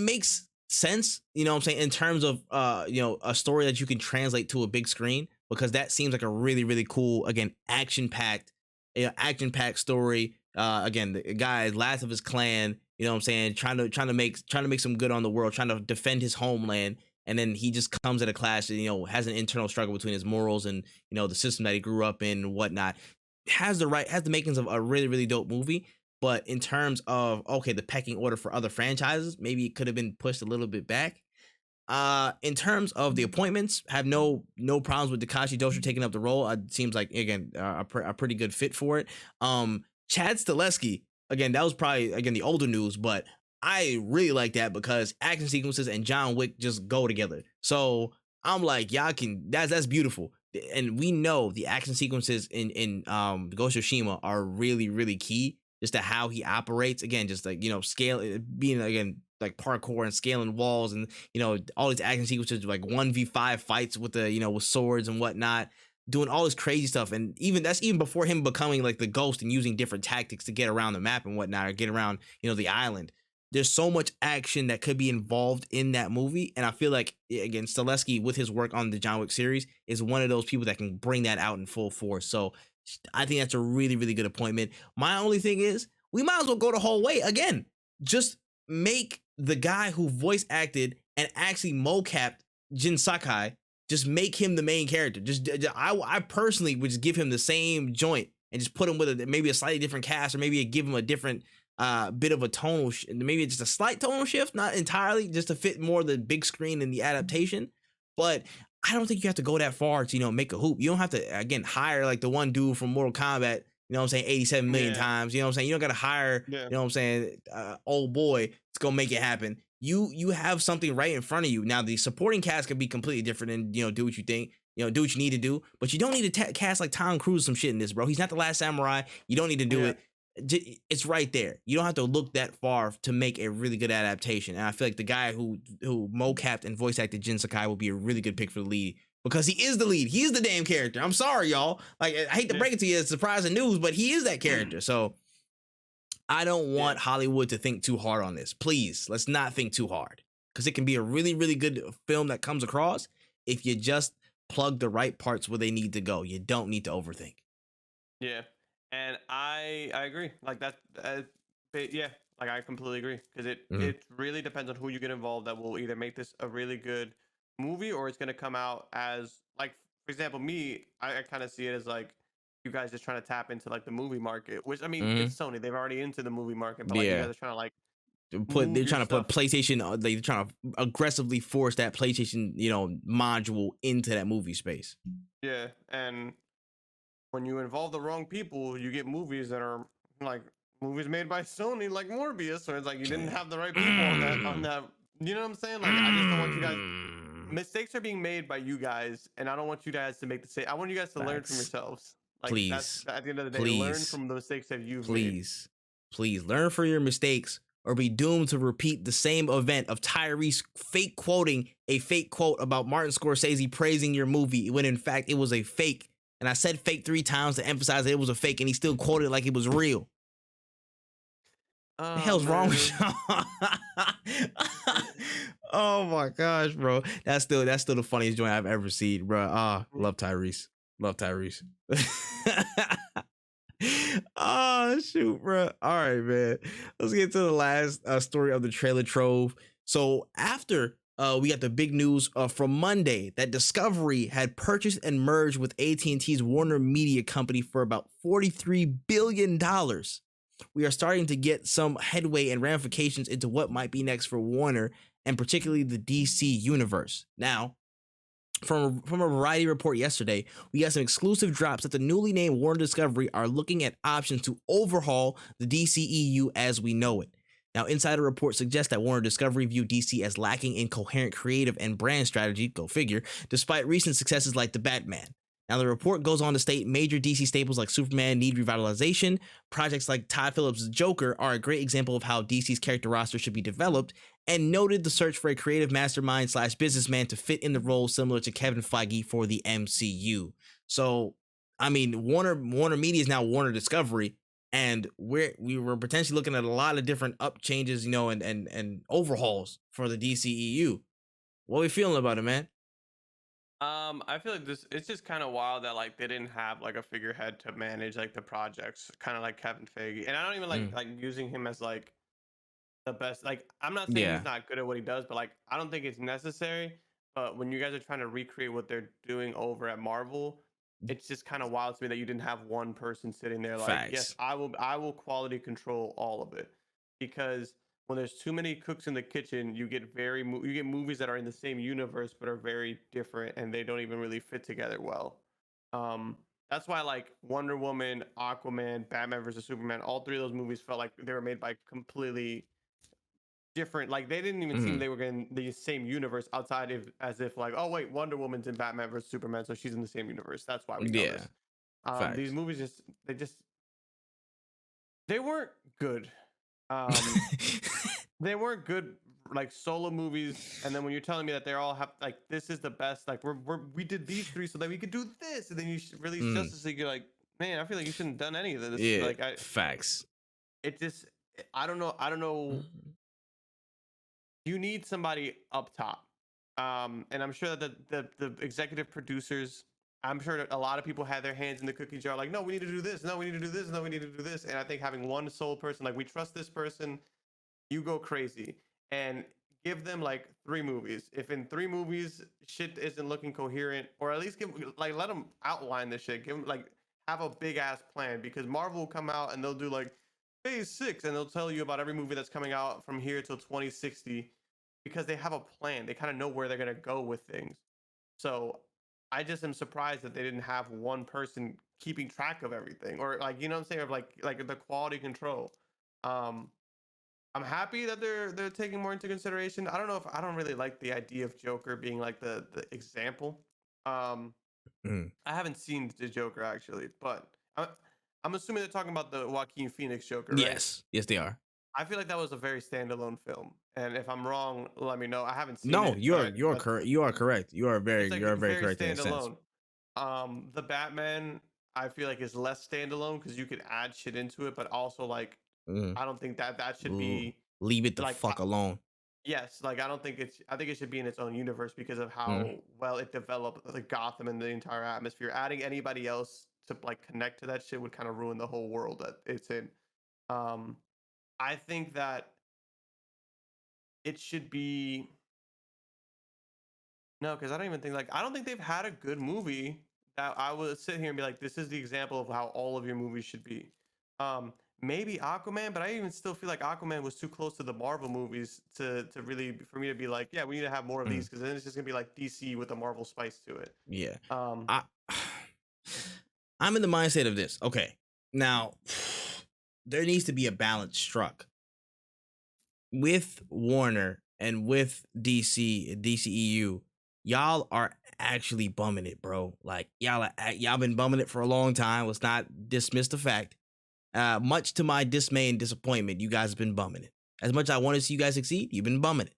makes sense. What I'm saying, in terms of a story that you can translate to a big screen, because that seems like a really, really cool, again, action packed story. Again, the guy last of his clan, what I'm saying, trying to make some good on the world, trying to defend his homeland, and then he just comes at a clash and has an internal struggle between his morals and the system that he grew up in and whatnot. Has the makings of a really, really dope movie. But in terms of the pecking order for other franchises, maybe it could have been pushed a little bit back. In terms of the appointments, have no problems with Takashi Dosher taking up the role. It seems like again a pretty good fit for it. Chad Stileski, again, that was probably again the older news, but I really like that because action sequences and John Wick just go together. So I'm like, y'all can that's beautiful. And we know the action sequences in Ghost of Tsushima are really, really key just to how he operates. Again, just like scale, being again like parkour and scaling walls, and all these action sequences like 1v5 fights with the with swords and whatnot, doing all this crazy stuff. And that's even before him becoming like the ghost and using different tactics to get around the map and whatnot, or get around the island. There's so much action that could be involved in that movie, and I feel like again Stileski, with his work on the John Wick series, is one of those people that can bring that out in full force. So I think that's a really, really good appointment. My only thing is, we might as well go the whole way again. Just make the guy who voice acted and actually mocapped Jin Sakai, just make him the main character. I personally would just give him the same joint and just put him with maybe a slightly different cast, or maybe give him a different bit of a tonal, maybe just a slight tonal shift, not entirely, just to fit more the big screen and the adaptation. But I don't think you have to go that far to make a hoop. You don't have to again hire like the one dude from Mortal Kombat, 87 million times. You know what I'm saying? You don't got to hire, old boy to go make it happen. You have something right in front of you. Now the supporting cast could be completely different and do what you think, do what you need to do, but you don't need to cast like Tom Cruise some shit in this, bro. He's not the Last Samurai. You don't need to do it. It's right there. You don't have to look that far to make a really good adaptation. And I feel like the guy who mocapped and voice acted Jin Sakai will be a really good pick for the lead, because he is the lead. He's the damn character. I'm sorry, y'all. Like, I hate to break it to you, it's surprising news, but he is that character. So I don't want Hollywood to think too hard on this. Please, let's not think too hard, because it can be a really, really good film that comes across if you just plug the right parts where they need to go. You don't need to overthink. Yeah. And I agree. Like that, like I completely agree, because it really depends on who you get involved that will either make this a really good movie, or it's going to come out as like, for example, me, I kind of see it as like you guys just trying to tap into like the movie market, which I mean, it's Sony, they've already into the movie market, but like you guys are trying to like they're trying to put PlayStation, they're trying to aggressively force that PlayStation module into that movie space. Yeah, and when you involve the wrong people, you get movies that are like movies made by Sony, like Morbius, or it's like you didn't have the right people on that. You know what I'm saying? Like I just don't want you guys. Mistakes are being made by you guys, and I don't want you guys to make the same. I want you guys to learn from yourselves. Like that's Please, at the end of the day, learn please, from the mistakes that you've made. please learn from your mistakes or be doomed to repeat the same event of Tyrese fake quoting a fake quote about Martin Scorsese praising your movie when in fact it was a fake. And I said fake 3 times to emphasize that it was a fake, and he still quoted it like it was real. The Oh hell's wrong man. with y'all? Oh my gosh, bro. That's still the funniest joint I've ever seen, bro. Love Tyrese. Love Tyrese. Oh shoot, bro. All right, man. Let's get to the last story of the trailer trove. So after we got the big news from Monday that Discovery had purchased and merged with AT&T's Warner Media Company for about $43 billion. We are starting to get some headway and ramifications into what might be next for Warner and particularly the DC universe. Now, from a Variety report yesterday, we got some exclusive drops that the newly named Warner Discovery are looking at options to overhaul the DCEU as we know it. Now, insider reports suggest that Warner Discovery view DC as lacking in coherent creative and brand strategy, go figure, despite recent successes like The Batman. Now, the report goes on to state major DC staples like Superman need revitalization. Projects like Todd Phillips' Joker are a great example of how DC's character roster should be developed, and noted the search for a creative mastermind / businessman to fit in the role similar to Kevin Feige for the MCU. So, I mean, Warner Media is now Warner Discovery, and we were potentially looking at a lot of different up changes, you know, and overhauls for the DCEU. What are we feeling about it, man? I feel like it's just kind of wild that like they didn't have like a figurehead to manage like the projects, kind of like Kevin Feige. And I don't even like using him as like the best. Like I'm not saying Yeah. he's not good at what he does, but like I don't think it's necessary. But when you guys are trying to recreate what they're doing over at Marvel, it's just kind of wild to me that you didn't have one person sitting there like, yes, Facts. I will quality control all of it. Because when there's too many cooks in the kitchen, you get you get movies that are in the same universe but are very different and they don't even really fit together well. Um, that's why like Wonder Woman, Aquaman, Batman versus Superman, all three of those movies felt like they were made by completely different. Like they didn't even seem Mhm. they were in the same universe outside of as if like, oh wait, Wonder Woman's in Batman versus Superman, so she's in the same universe. That's why we know Yeah. this. These Facts. movies they weren't good. Um, they weren't good like solo movies. And then when you're telling me that they all have like this is the best, like we did these three so that we could do this, and then you release Mm. Justice League, you're like, man, I feel like you shouldn't have done any of this. Yeah. Like Facts. it just I don't know. You need somebody up top. And I'm sure that the executive producers, I'm sure that a lot of people had their hands in the cookie jar, like, no, we need to do this, no, we need to do this, no, we need to do this. And I think having one sole person, like, we trust this person, you go crazy and give them like 3 movies. If in 3 movies shit isn't looking coherent, or at least give like let them outline this shit, give them like have a big ass plan, because Marvel will come out and they'll do like phase 6 and they'll tell you about every movie that's coming out from here till 2060 because they have a plan. They kind of know where they're going to go with things. So I just am surprised that they didn't have one person keeping track of everything, or like, you know what I'm saying, of like the quality control. um I'm happy that they're taking more into consideration. I don't know if I don't really like the idea of Joker being like the example. Um, Mm. I haven't seen the Joker actually, but I'm assuming they're talking about the Joaquin Phoenix Joker, right? Yes. Yes, they are. I feel like that was a very standalone film, and if I'm wrong, let me know. I haven't seen No, it, but you're correct. You are correct. it's like Very very correct in that sense. standalone. The Batman I feel like is less standalone because you could add shit into it, but also like Mm. I don't think that should be Leave it the like fuck alone. yes, like I don't think it's. I think it should be in its own universe because of Mm. how well it developed the Gotham and the entire atmosphere. Adding anybody else to like connect to that shit would kind of ruin the whole world that it's in. Um, I think that it should be no, because I don't even think like I don't think they've had a good movie that I would sit here and be like, this is the example of how all of your movies should be. Maybe Aquaman, but I even still feel like Aquaman was too close to the Marvel movies to really for me to be like, yeah, we need to have more of these, because then it's just gonna be like DC with a Marvel spice to it. Yeah. Um, I I'm in the mindset of this. Okay. Now there needs to be a balance struck with Warner and with DCEU. y'all are actually bumming it, bro. Like y'all been bumming it for a long time. Let's not dismiss the fact. Much to my dismay and disappointment, you guys have been bumming it. As much as I want to see you guys succeed, you've been bumming it.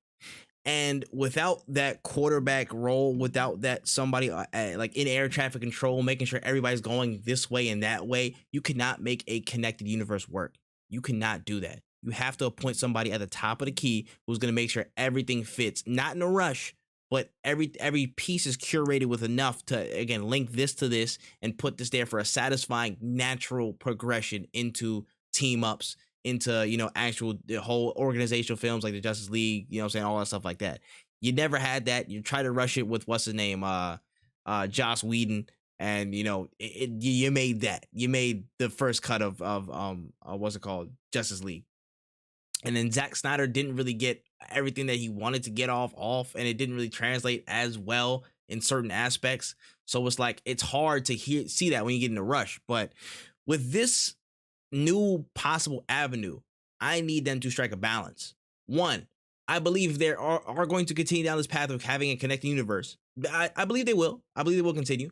And without that quarterback role, without that somebody like in air traffic control, making sure everybody's going this way and that way, you cannot make a connected universe work. You cannot do that. You have to appoint somebody at the top of the key who's going to make sure everything fits, not in a rush, but every piece is curated with enough to, again, link this to this and put this there for a satisfying natural progression into team ups, into, you know, actual the whole organizational films like the Justice League, you know what I'm saying, all that stuff like that. You never had that. You try to rush it with what's his name, Joss Whedon, and you know you made that. You made the first cut of what's it called, Justice League, and then Zack Snyder didn't really get everything that he wanted to get off, and it didn't really translate as well in certain aspects. So it's like it's hard to see that when you get in a rush. But with this new possible avenue, I need them to strike a balance. One, I believe they are going to continue down this path of having a connected universe. I believe they will. I believe they will continue.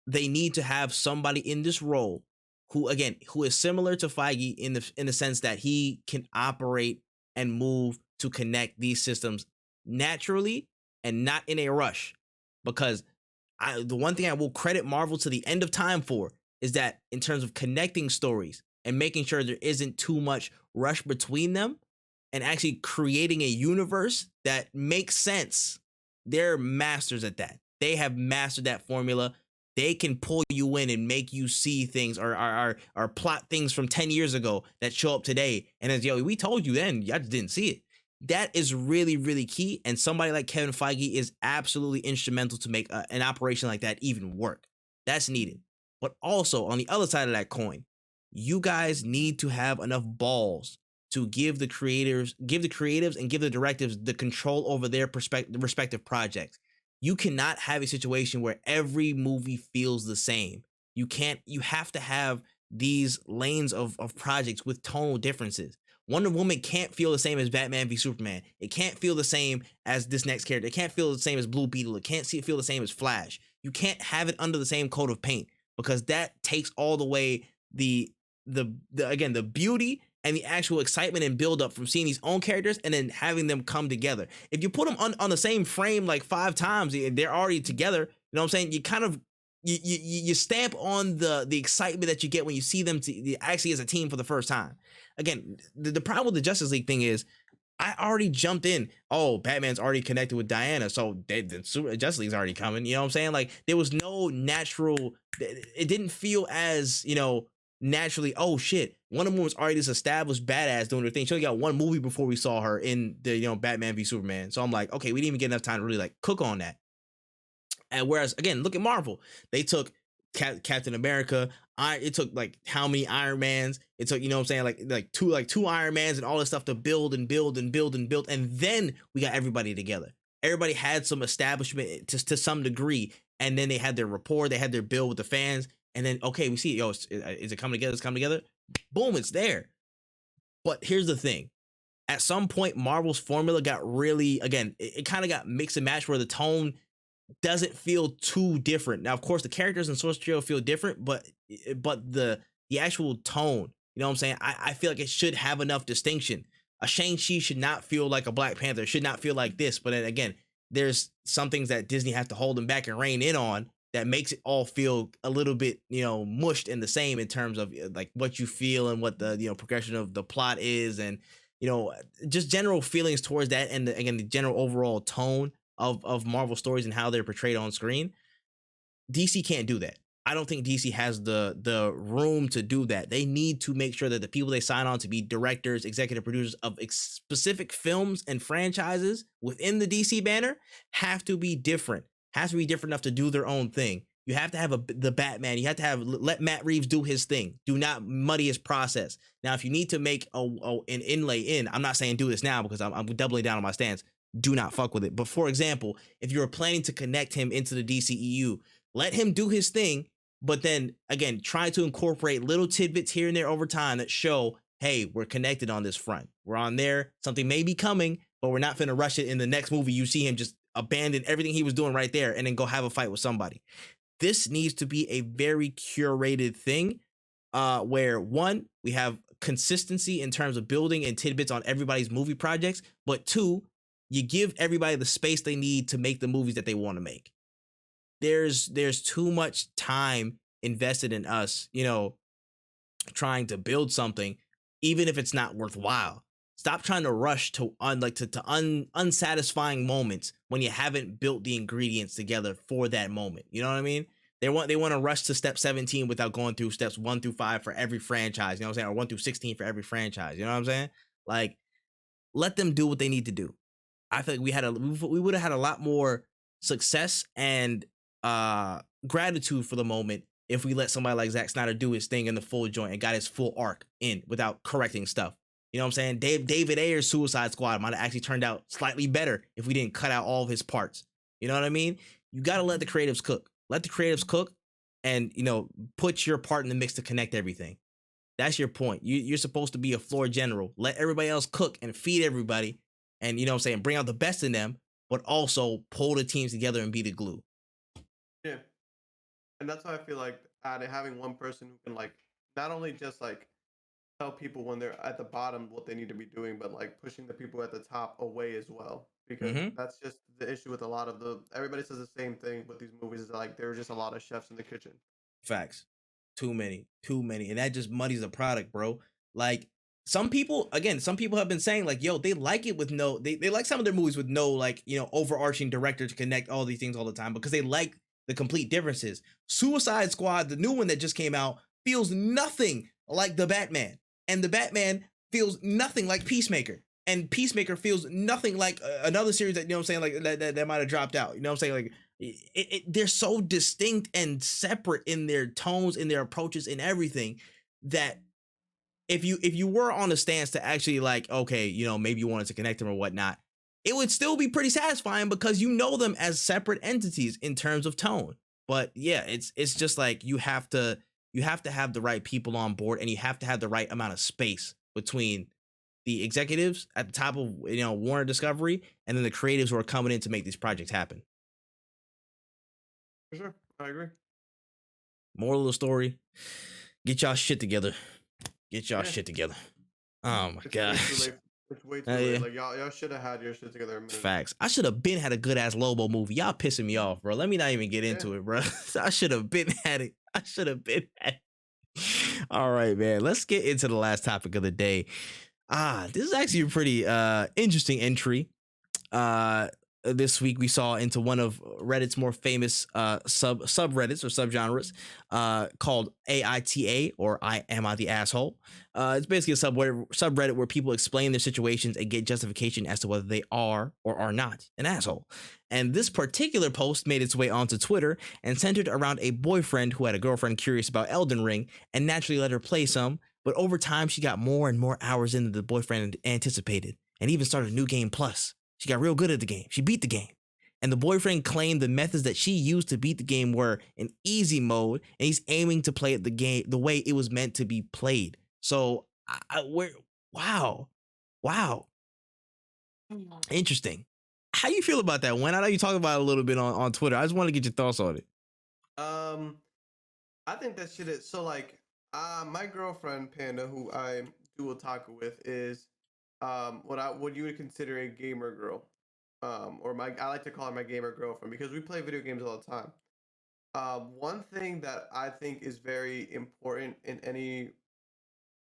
They need to have somebody in this role who is similar to Feige in the sense that he can operate and move to connect these systems naturally and not in a rush. Because the one thing I will credit Marvel to the end of time for is that in terms of connecting stories and making sure there isn't too much rush between them and actually creating a universe that makes sense, they're masters at that. They have mastered that formula. They can pull you in and make you see things or plot things from 10 years ago that show up today. And as we told you then, y'all just didn't see it. That is really, really key. And somebody like Kevin Feige is absolutely instrumental to make an operation like that even work. That's needed. But also on the other side of that coin, you guys need to have enough balls to give the creatives and give the directives the control over their respective projects. You cannot have a situation where every movie feels the same. You have to have these lanes of projects with tonal differences. Wonder Woman can't feel the same as Batman v Superman. It can't feel the same as this next character. It can't feel the same as Blue Beetle. It can't feel the same as Flash. You can't have it under the same coat of paint because that takes all the way the beauty and the actual excitement and build up from seeing these own characters and then having them come together. If you put them on the same frame like 5 times, they're already together. You know what I'm saying? You kind of you stamp on the excitement that you get when you see them actually as a team for the first time. Again, the problem with the Justice League thing is I already jumped in. Oh, Batman's already connected with Diana, so the Justice League's already coming. You know what I'm saying? Like there was no natural. It didn't feel as naturally. Oh shit, Wonder Woman was already this established badass doing her thing. She only got one movie before we saw her in the Batman v Superman. So I'm like, okay, we didn't even get enough time to really like cook on that. And whereas again, look at Marvel. They took Captain America. It took like how many Iron Mans? It took, you know what I'm saying, like two Iron Mans and all this stuff to build and build and build and build. And then we got everybody together. Everybody had some establishment to some degree. And then they had their rapport, they had their build with the fans. And then, okay, we see, is it coming together? It's coming together. Boom, it's there. But here's the thing. At some point, Marvel's formula got really, again, it kind of got mix and match where the tone doesn't feel too different. Now, of course, the characters in Source Material feel different, but the actual tone, you know what I'm saying? I feel like it should have enough distinction. A Shang-Chi should not feel like a Black Panther. It should not feel like this. But then again, there's some things that Disney has to hold them back and rein in on that makes it all feel a little bit, mushed and the same in terms of like what you feel and what the, progression of the plot is and, just general feelings towards that. And the general overall tone of Marvel stories and how they're portrayed on screen. DC can't do that. I don't think DC has the room to do that. They need to make sure that the people they sign on to be directors, executive producers of specific films and franchises within the DC banner have to be different. Has to be different enough to do their own thing. You have to have the Batman. You have to let Matt Reeves do his thing. Do not muddy his process. Now, if you need to make an inlay in, I'm not saying do this now because I'm doubling down on my stance. Do not fuck with it. But for example, if you're planning to connect him into the DCEU, let him do his thing. But then again, try to incorporate little tidbits here and there over time that show, hey, we're connected on this front. We're on there. Something may be coming, but we're not going to rush it in the next movie. You see him just abandon everything he was doing right there and then go have a fight with somebody. This needs to be a very curated thing, where one, we have consistency in terms of building and tidbits on everybody's movie projects, but two, you give everybody the space they need to make the movies that they want to make. There's too much time invested in us, trying to build something, even if it's not worthwhile. Stop trying to rush to unsatisfying moments when you haven't built the ingredients together for that moment. You know what I mean? They want to rush to step 17 without going through steps 1 through 5 for every franchise. You know what I'm saying? Or 1 through 16 for every franchise. You know what I'm saying? Like, let them do what they need to do. I think we would have had a lot more success and gratitude for the moment if we let somebody like Zack Snyder do his thing in the full joint and got his full arc in without correcting stuff. You know what I'm saying? David Ayer's Suicide Squad might have actually turned out slightly better if we didn't cut out all of his parts. You know what I mean? You got to let the creatives cook. Let the creatives cook and, put your part in the mix to connect everything. That's your point. You're supposed to be a floor general. Let everybody else cook and feed everybody and, bring out the best in them, but also pull the teams together and be the glue. Yeah. And that's why I feel like having one person who can not only just tell people when they're at the bottom what they need to be doing, but pushing the people at the top away as well. Because that's just the issue with a lot of everybody says the same thing with these movies is there are just a lot of chefs in the kitchen. Facts. Too many. And that just muddies the product, bro. Some people have been saying they like it with they like some of their movies with no overarching director to connect all these things all the time because they like the complete differences. Suicide Squad, the new one that just came out, feels nothing like the Batman. And the Batman feels nothing like Peacemaker. And Peacemaker feels nothing like another series that, that might have dropped out. You know what I'm saying? They're so distinct and separate in their tones, in their approaches, in everything that if you were on a stance to actually okay, maybe you wanted to connect them or whatnot, it would still be pretty satisfying because you know them as separate entities in terms of tone. But yeah, it's just you have to have the right people on board and you have to have the right amount of space between the executives at the top of Warner Discovery and then the creatives who are coming in to make these projects happen. For sure, I agree. Moral of the story: get y'all shit together. Get y'all shit together. Oh my gosh. It's way too late. Yeah. Y'all should have had your shit together. Facts. I should have been had a good ass Lobo movie. Y'all pissing me off, bro. Let me not even get into it, bro. I should have been had it. All right, man. Let's get into the last topic of the day. This is actually a pretty interesting entry. This week we saw into one of Reddit's more famous subreddits or subgenres called AITA, or Am I the Asshole? It's basically a subreddit where people explain their situations and get justification as to whether they are or are not an asshole. And this particular post made its way onto Twitter and centered around a boyfriend who had a girlfriend curious about Elden Ring and naturally let her play some, but over time she got more and more hours into the boyfriend anticipated and even started a new game plus. She got real good at the game. She beat the game. And the boyfriend claimed the methods that she used to beat the game were in easy mode, and he's aiming to play it the way it was meant to be played. So, wow. Interesting. How you feel about that, Wen? I know you talked about it a little bit on Twitter. I just want to get your thoughts on it. I think that shit is so my girlfriend Panda, who I do otaku with, is what you would consider a gamer girl, or I like to call her my gamer girlfriend because we play video games all the time. One thing that I think is very important in any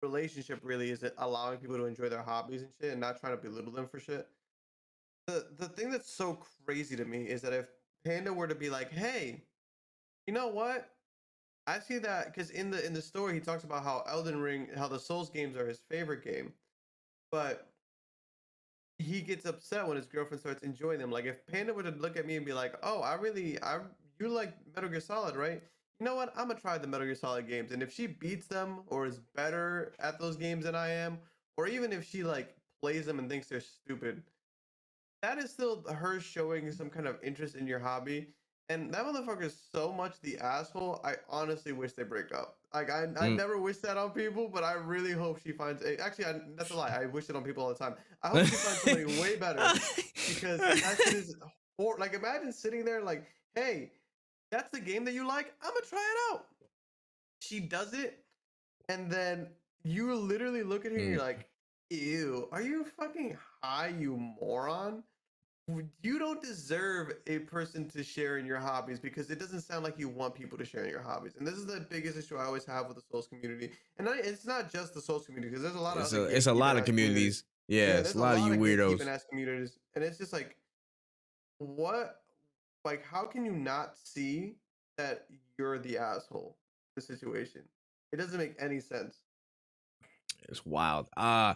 relationship really is allowing people to enjoy their hobbies and shit and not trying to belittle them for shit. The thing that's so crazy to me is that if Panda were to be like, hey, you know what? I see that because in the story he talks about how Elden Ring, how the Souls games are his favorite game. But he gets upset when his girlfriend starts enjoying them. Like if Panda were to look at me and be like, "Oh, you like Metal Gear Solid, right? You know what? I'm gonna try the Metal Gear Solid games." And if she beats them or is better at those games than I am, or even if she plays them and thinks they're stupid, that is still her showing some kind of interest in your hobby. And that motherfucker is so much the asshole. I honestly wish they break up. I never wish that on people, but I really hope she finds that's a lie. I wish it on people all the time. I hope she finds somebody way better because that shit is Or like imagine sitting there like, hey, that's the game that you like. I'm gonna try it out. She does it, and then you literally look at her and you're like, ew, are you fucking high, you moron? You don't deserve a person to share in your hobbies because it doesn't sound like you want people to share in your hobbies. And this is the biggest issue I always have with the Souls community. And it's not just the Souls community because there's a lot of other It's a lot of gatekeeping-ass communities. Yeah, Yeah, it's there's a a lot of lot you of weirdos. gatekeeping-ass communities. And it's just like, what? Like, how can you not see that you're the asshole in the situation? It doesn't make any sense. It's wild. I'm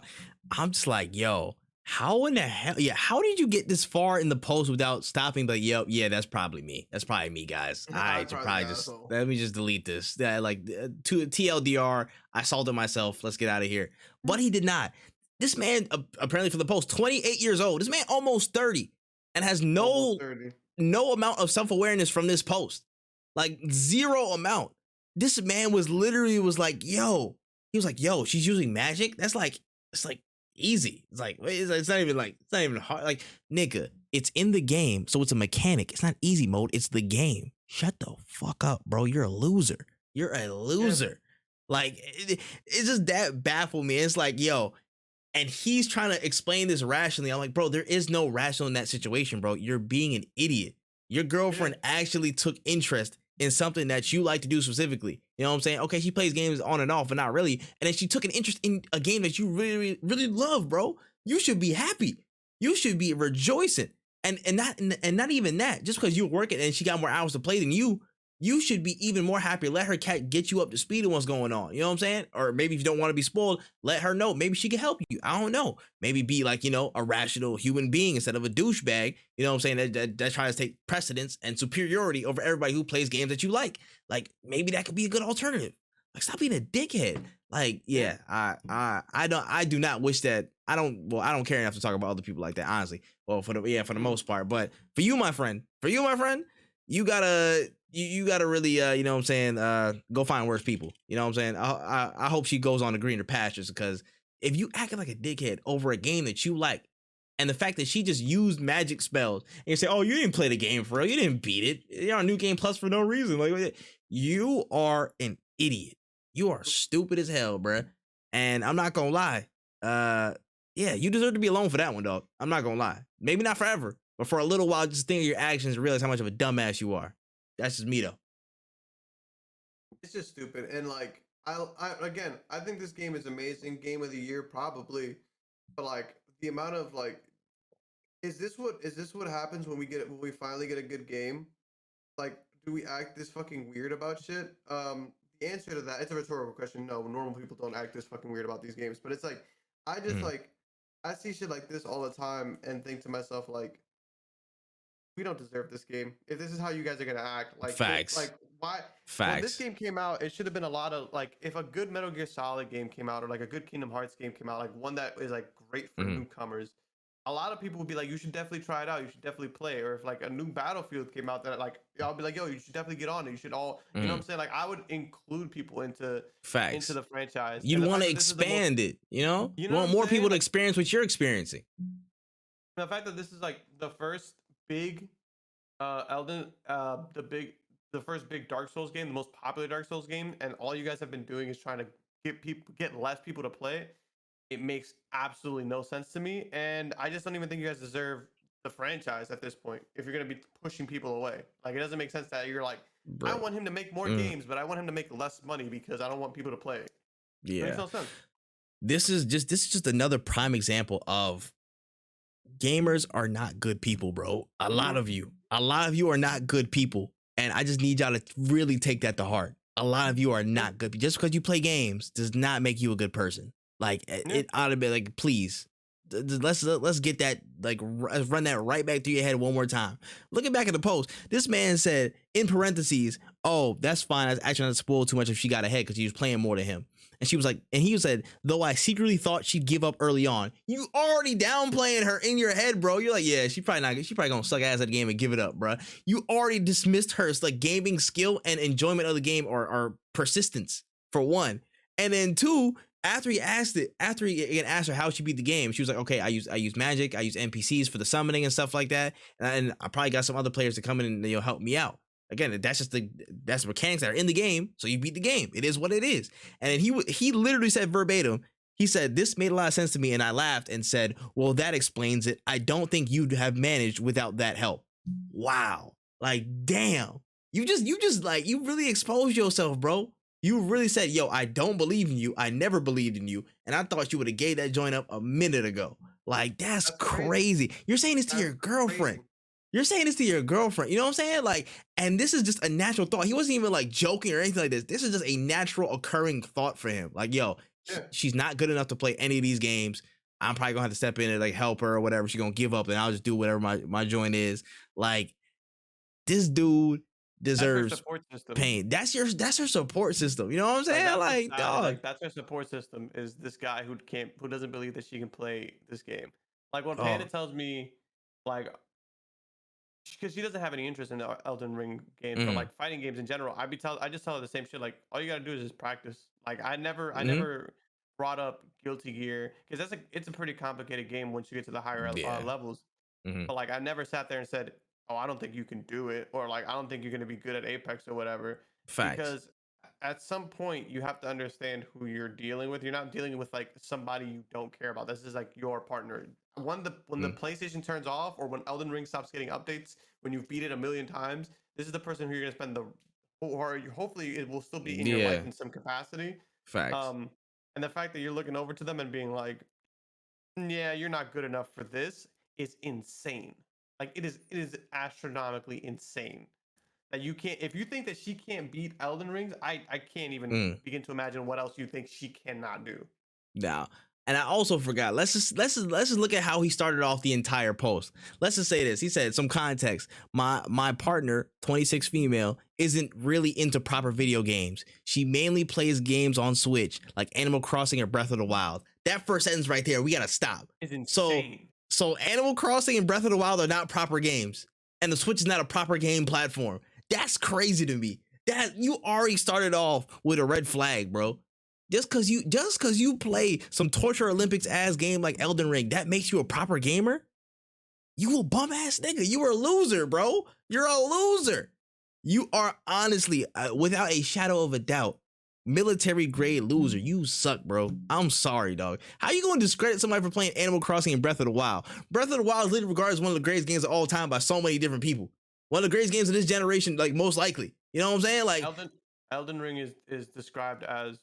just like, yo, how in the hell? Yeah, how did you get this far in the post without stopping? But yep, yeah, that's probably me. That's probably me, guys. I I'm should probably probably the just asshole. let me just delete this. Yeah, like to TLDR, I salted myself. Let's get out of here. But he did not. This man, apparently for the post, 28 years old. This man almost 30 and has Almost no 30. amount of self awareness from this post. Like zero amount. This man was literally was like, yo, he was like, yo, she's using magic. That's like, it's like easy. It's like, it's not even hard. Like, nigga, it's in the game. So it's a mechanic. It's not easy mode. It's the game. Shut the fuck up, bro. You're a loser. You're a loser. Like, it's just that baffled me. It's like, yo, and he's trying to explain this rationally. I'm like, bro, there is no rational in that situation, bro. You're being an idiot. Your girlfriend actually took interest in something that you like to do specifically. You know what I'm saying? Okay, she plays games on and off, but not really. And then she took an interest in a game that you really, really love, bro. You should be happy. You should be rejoicing. And not even that. Just because you're working and she got more hours to play than you should be even more happy. Let her get you up to speed on what's going on. You know what I'm saying? Or maybe if you don't want to be spoiled, let her know. Maybe she can help you. I don't know. Maybe be like, you know, a rational human being instead of a douchebag. You know what I'm saying? That tries to take precedence and superiority over everybody who plays games that you like. Like, maybe that could be a good alternative. Like, stop being a dickhead. Like, yeah, I do not wish that. I don't care enough to talk about other people like that, honestly. Well, for the most part. But for you, my friend, you gotta really you know what I'm saying, go find worse people. You know what I'm saying? I hope she goes on to greener pastures, because if you acting like a dickhead over a game that you like, and the fact that she just used magic spells, and you say, oh, you didn't play the game for real, you didn't beat it, you're on New Game Plus for no reason, like, you are an idiot. You are stupid as hell, bruh. And I'm not gonna lie, yeah, you deserve to be alone for that one, dog. I'm not gonna lie. Maybe not forever, but for a little while, just think of your actions and realize how much of a dumbass you are. That's just me, though. It's just stupid. And like, I think this game is amazing. Game of the year, probably. But like, the amount of like, is this what happens when we finally get a good game? Like, do we act this fucking weird about shit? The answer to that, it's a rhetorical question. No, normal people don't act this fucking weird about these games. But it's like, I just like, I see shit like this all the time and think to myself like, we don't deserve this game. If this is how you guys are gonna act, like, Facts. like why? Facts. When this game came out, it should have been a lot of like, if a good Metal Gear Solid game came out, or like a good Kingdom Hearts game came out, like one that is like great for newcomers, a lot of people would be like, you should definitely try it out. You should definitely play. Or if like a new Battlefield came out, that like I'll be like, yo, you should definitely get on it. You should all, you know what I'm saying? Like, I would include people into the franchise. You'd want to expand it, you know? You want more people to experience what you're experiencing. The fact that this is like the first big the first big Dark Souls game, the most popular Dark Souls game, and all you guys have been doing is trying to get less people to play it makes absolutely no sense to me. And I just don't even think you guys deserve the franchise at this point if you're going to be pushing people away. Like, it doesn't make sense that you're like, bro, I want him to make more games, but I want him to make less money because I don't want people to play it. Yeah. It makes no sense. This is just another prime example of gamers are not good people, bro. A lot of you are not good people. And I just need y'all to really take that to heart. A lot of you are not good. Just because you play games does not make you a good person. Like, it ought to be like, please, let's get that, like, run that right back through your head one more time. Looking back at the post, this man said in parentheses, oh, that's fine. I was actually not spoiled too much if she got ahead because she was playing more than him. And she was like, and he said, though I secretly thought she'd give up early on. You already downplaying her in your head, bro. You're like, yeah, she probably gonna suck ass at the game and give it up, bro. You already dismissed her like gaming skill and enjoyment of the game, or persistence, for one. And then two, after he asked her how she beat the game, she was like, okay, I use magic, I use NPCs for the summoning and stuff like that, and I probably got some other players to come in and help me out. Again, that's the mechanics that are in the game, so you beat the game. It is what it is. And then he literally said verbatim, he said, this made a lot of sense to me, and I laughed and said, well, that explains it. I don't think you'd have managed without that help. Wow. Like, damn. You really exposed yourself, bro. You really said, yo, I don't believe in you. I never believed in you. And I thought you would have gave that joint up a minute ago. Like, that's crazy. You're saying this to your girlfriend. Crazy. You're saying this to your girlfriend. You know what I'm saying? Like, and this is just a natural thought. He wasn't even like joking or anything like this. This is just a natural occurring thought for him. Like, yo, she's not good enough to play any of these games. I'm probably gonna have to step in and like help her or whatever. She's gonna give up and I'll just do whatever my joint is. Like, this dude deserves pain. That's her support system. You know what I'm saying? Like, dog. Like, that's her support system, is this guy who doesn't believe that she can play this game. Like, when Panda tells me, like, because she doesn't have any interest in the Elden Ring games, but like fighting games in general, I just tell her the same shit. Like, all you gotta do is just practice. Like, I never brought up Guilty Gear because it's a pretty complicated game once you get to the higher levels. But like, I never sat there and said, oh, I don't think you can do it, or like, I don't think you're gonna be good at Apex or whatever. Facts. Because at some point you have to understand who you're dealing with. You're not dealing with like somebody you don't care about. This is like your partner. When the PlayStation turns off, or when Elden Ring stops getting updates, when you've beat it 1,000,000 times, this is the person who you're gonna spend or hopefully it will still be in your life in some capacity. Facts. And the fact that you're looking over to them and being like, yeah, you're not good enough for this, is insane. Like, it is astronomically insane that you can't. If you think that she can't beat Elden Rings, I can't even begin to imagine what else you think she cannot do. Now, and I also forgot. Let's just look at how he started off the entire post. Let's just say this. He said, some context. My partner, 26 female, isn't really into proper video games. She mainly plays games on Switch, like Animal Crossing or Breath of the Wild. That first sentence right there, we gotta stop. It's insane. So Animal Crossing and Breath of the Wild are not proper games, and the Switch is not a proper game platform. That's crazy to me. That you already started off with a red flag, bro. Just cause you play some Torture Olympics ass game like Elden Ring, that makes you a proper gamer? You a bum ass nigga. You are a loser, bro. You're a loser. You are honestly, without a shadow of a doubt, military grade loser. You suck, bro. I'm sorry, dog. How you gonna discredit somebody for playing Animal Crossing and Breath of the Wild? Breath of the Wild is literally regarded as one of the greatest games of all time by so many different people. One of the greatest games of this generation, like, most likely. You know what I'm saying? Like, Elden Ring is described as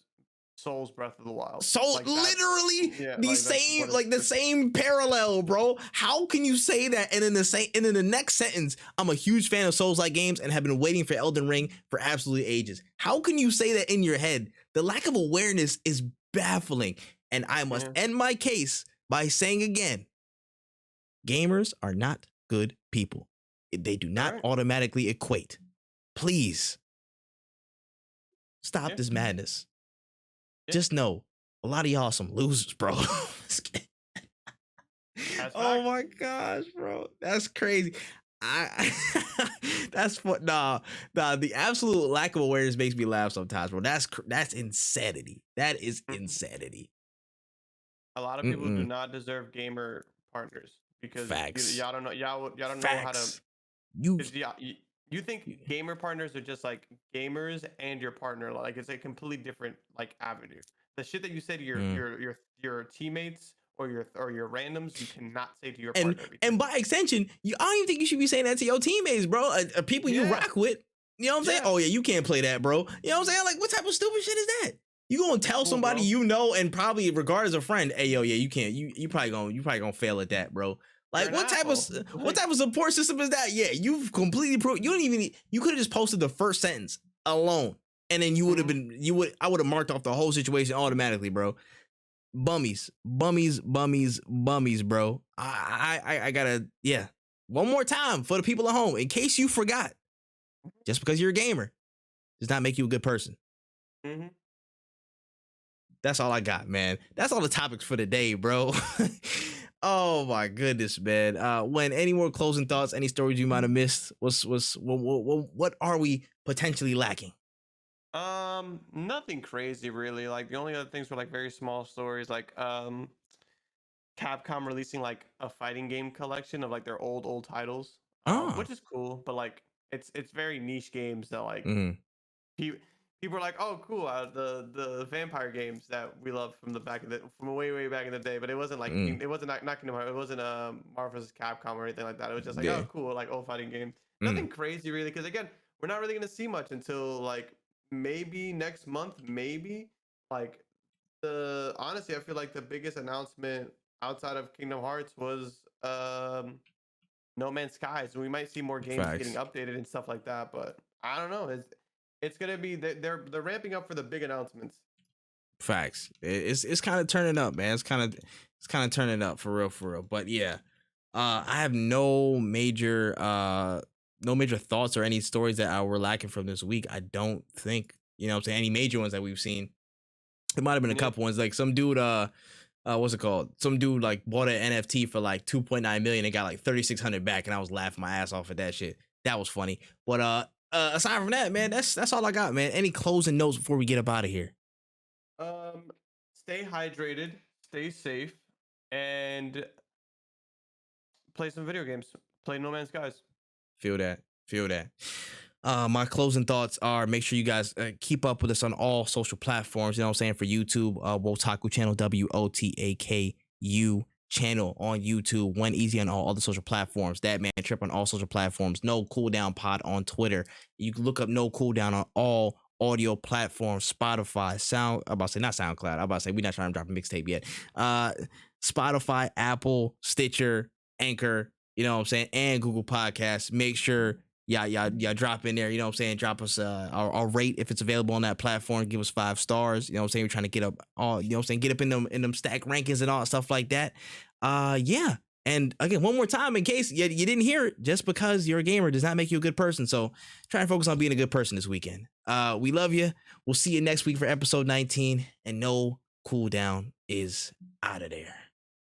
Soul's Breath of the Wild. Like, literally the same parallel, bro. How can you say that and in the next sentence, I'm a huge fan of Souls-like games and have been waiting for Elden Ring for absolutely ages? How can you say that in your head? The lack of awareness is baffling. And I must end my case by saying again, gamers are not good people. They do not automatically equate. Please stop this madness. Just know, a lot of y'all some losers, bro. Oh my gosh, bro. That's crazy. That's what the absolute lack of awareness makes me laugh sometimes, bro. That's insanity. That is insanity. A lot of people do not deserve gamer partners because y'all don't know how to. You think gamer partners are just like gamers and your partner, like it's a completely different like avenue. The shit that you say to your teammates or your randoms, you cannot say to your partner. And by extension, I don't even think you should be saying that to your teammates, bro. People you rock with. You know what I'm saying? Oh yeah, you can't play that, bro. You know what I'm saying? Like, what type of stupid shit is that? You gonna tell somebody you know and probably regard as a friend, hey yo, yeah, you can't. You probably gonna fail at that, bro. Like, what type of support system is that? Yeah, you've completely proved. You could have just posted the first sentence alone, and then you would have been. I would have marked off the whole situation automatically, bro. Bummies, bro. I gotta, one more time for the people at home, in case you forgot. Just because you're a gamer does not make you a good person. That's all I got, man. That's all the topics for the day, bro. Oh my goodness, man. When any more closing thoughts, any stories you might have missed? What are we potentially lacking? Nothing crazy really. Like the only other things were like very small stories, like Capcom releasing like a fighting game collection of like their old titles, Oh. which is cool, but like it's very niche games that like Mm, pe- people are like, oh cool, the vampire games that we love from the back of the from way back in the day, but it wasn't like mm, it wasn't not Kingdom Hearts, it wasn't Marvel vs. Capcom or anything like that. It was just like, yeah. oh cool, like old fighting game. Mm, Nothing crazy really, because again, we're not really gonna see much until like maybe next month, maybe like the honestly, I feel like the biggest announcement outside of Kingdom Hearts was No Man's Skies. We might see more games getting facts. updated and stuff like that, but I don't know. It's gonna be they're ramping up for the big announcements. Facts. It's kind of turning up, man. It's kind of turning up for real, for real. But yeah, I have no major thoughts or any stories that were lacking from this week. I don't think, you know what I'm saying, any major ones that we've seen. It might have been a Yeah. couple ones, like some dude what's it called? Some dude like bought an NFT for like 2.9 million and got like 3,600 back, and I was laughing my ass off at that shit. That was funny. But aside from that, man, that's all I got, man. Any closing notes before we get up out of here? Um, Stay hydrated, stay safe, and play some video games. Play No Man's Skies. Feel that. Feel that. My closing thoughts are, make sure you guys keep up with us on all social platforms. You know what I'm saying? For YouTube, Wotaku channel, WOTAKU channel on YouTube, WenEazy on all other social platforms, ThatManTripp on all social platforms, No Cooldown Pod on Twitter. You can look up No Cooldown on all audio platforms, Spotify, I'm about to say not SoundCloud. I'm about to say we're not trying to drop a mixtape yet. Spotify, Apple, Stitcher, Anchor, you know what I'm saying, and Google Podcasts. Make sure y'all drop in there, you know what I'm saying, drop us our rate if it's available on that platform, give us 5 stars, you know what I'm saying, we're trying to get up all, you know what I'm saying, get up in them stack rankings and all stuff like that. Yeah. And again, one more time, in case you didn't hear it, just because you're a gamer does not make you a good person. So try and focus on being a good person this weekend. We love you. We'll see you next week for episode 19, and No Cooldown is out of there.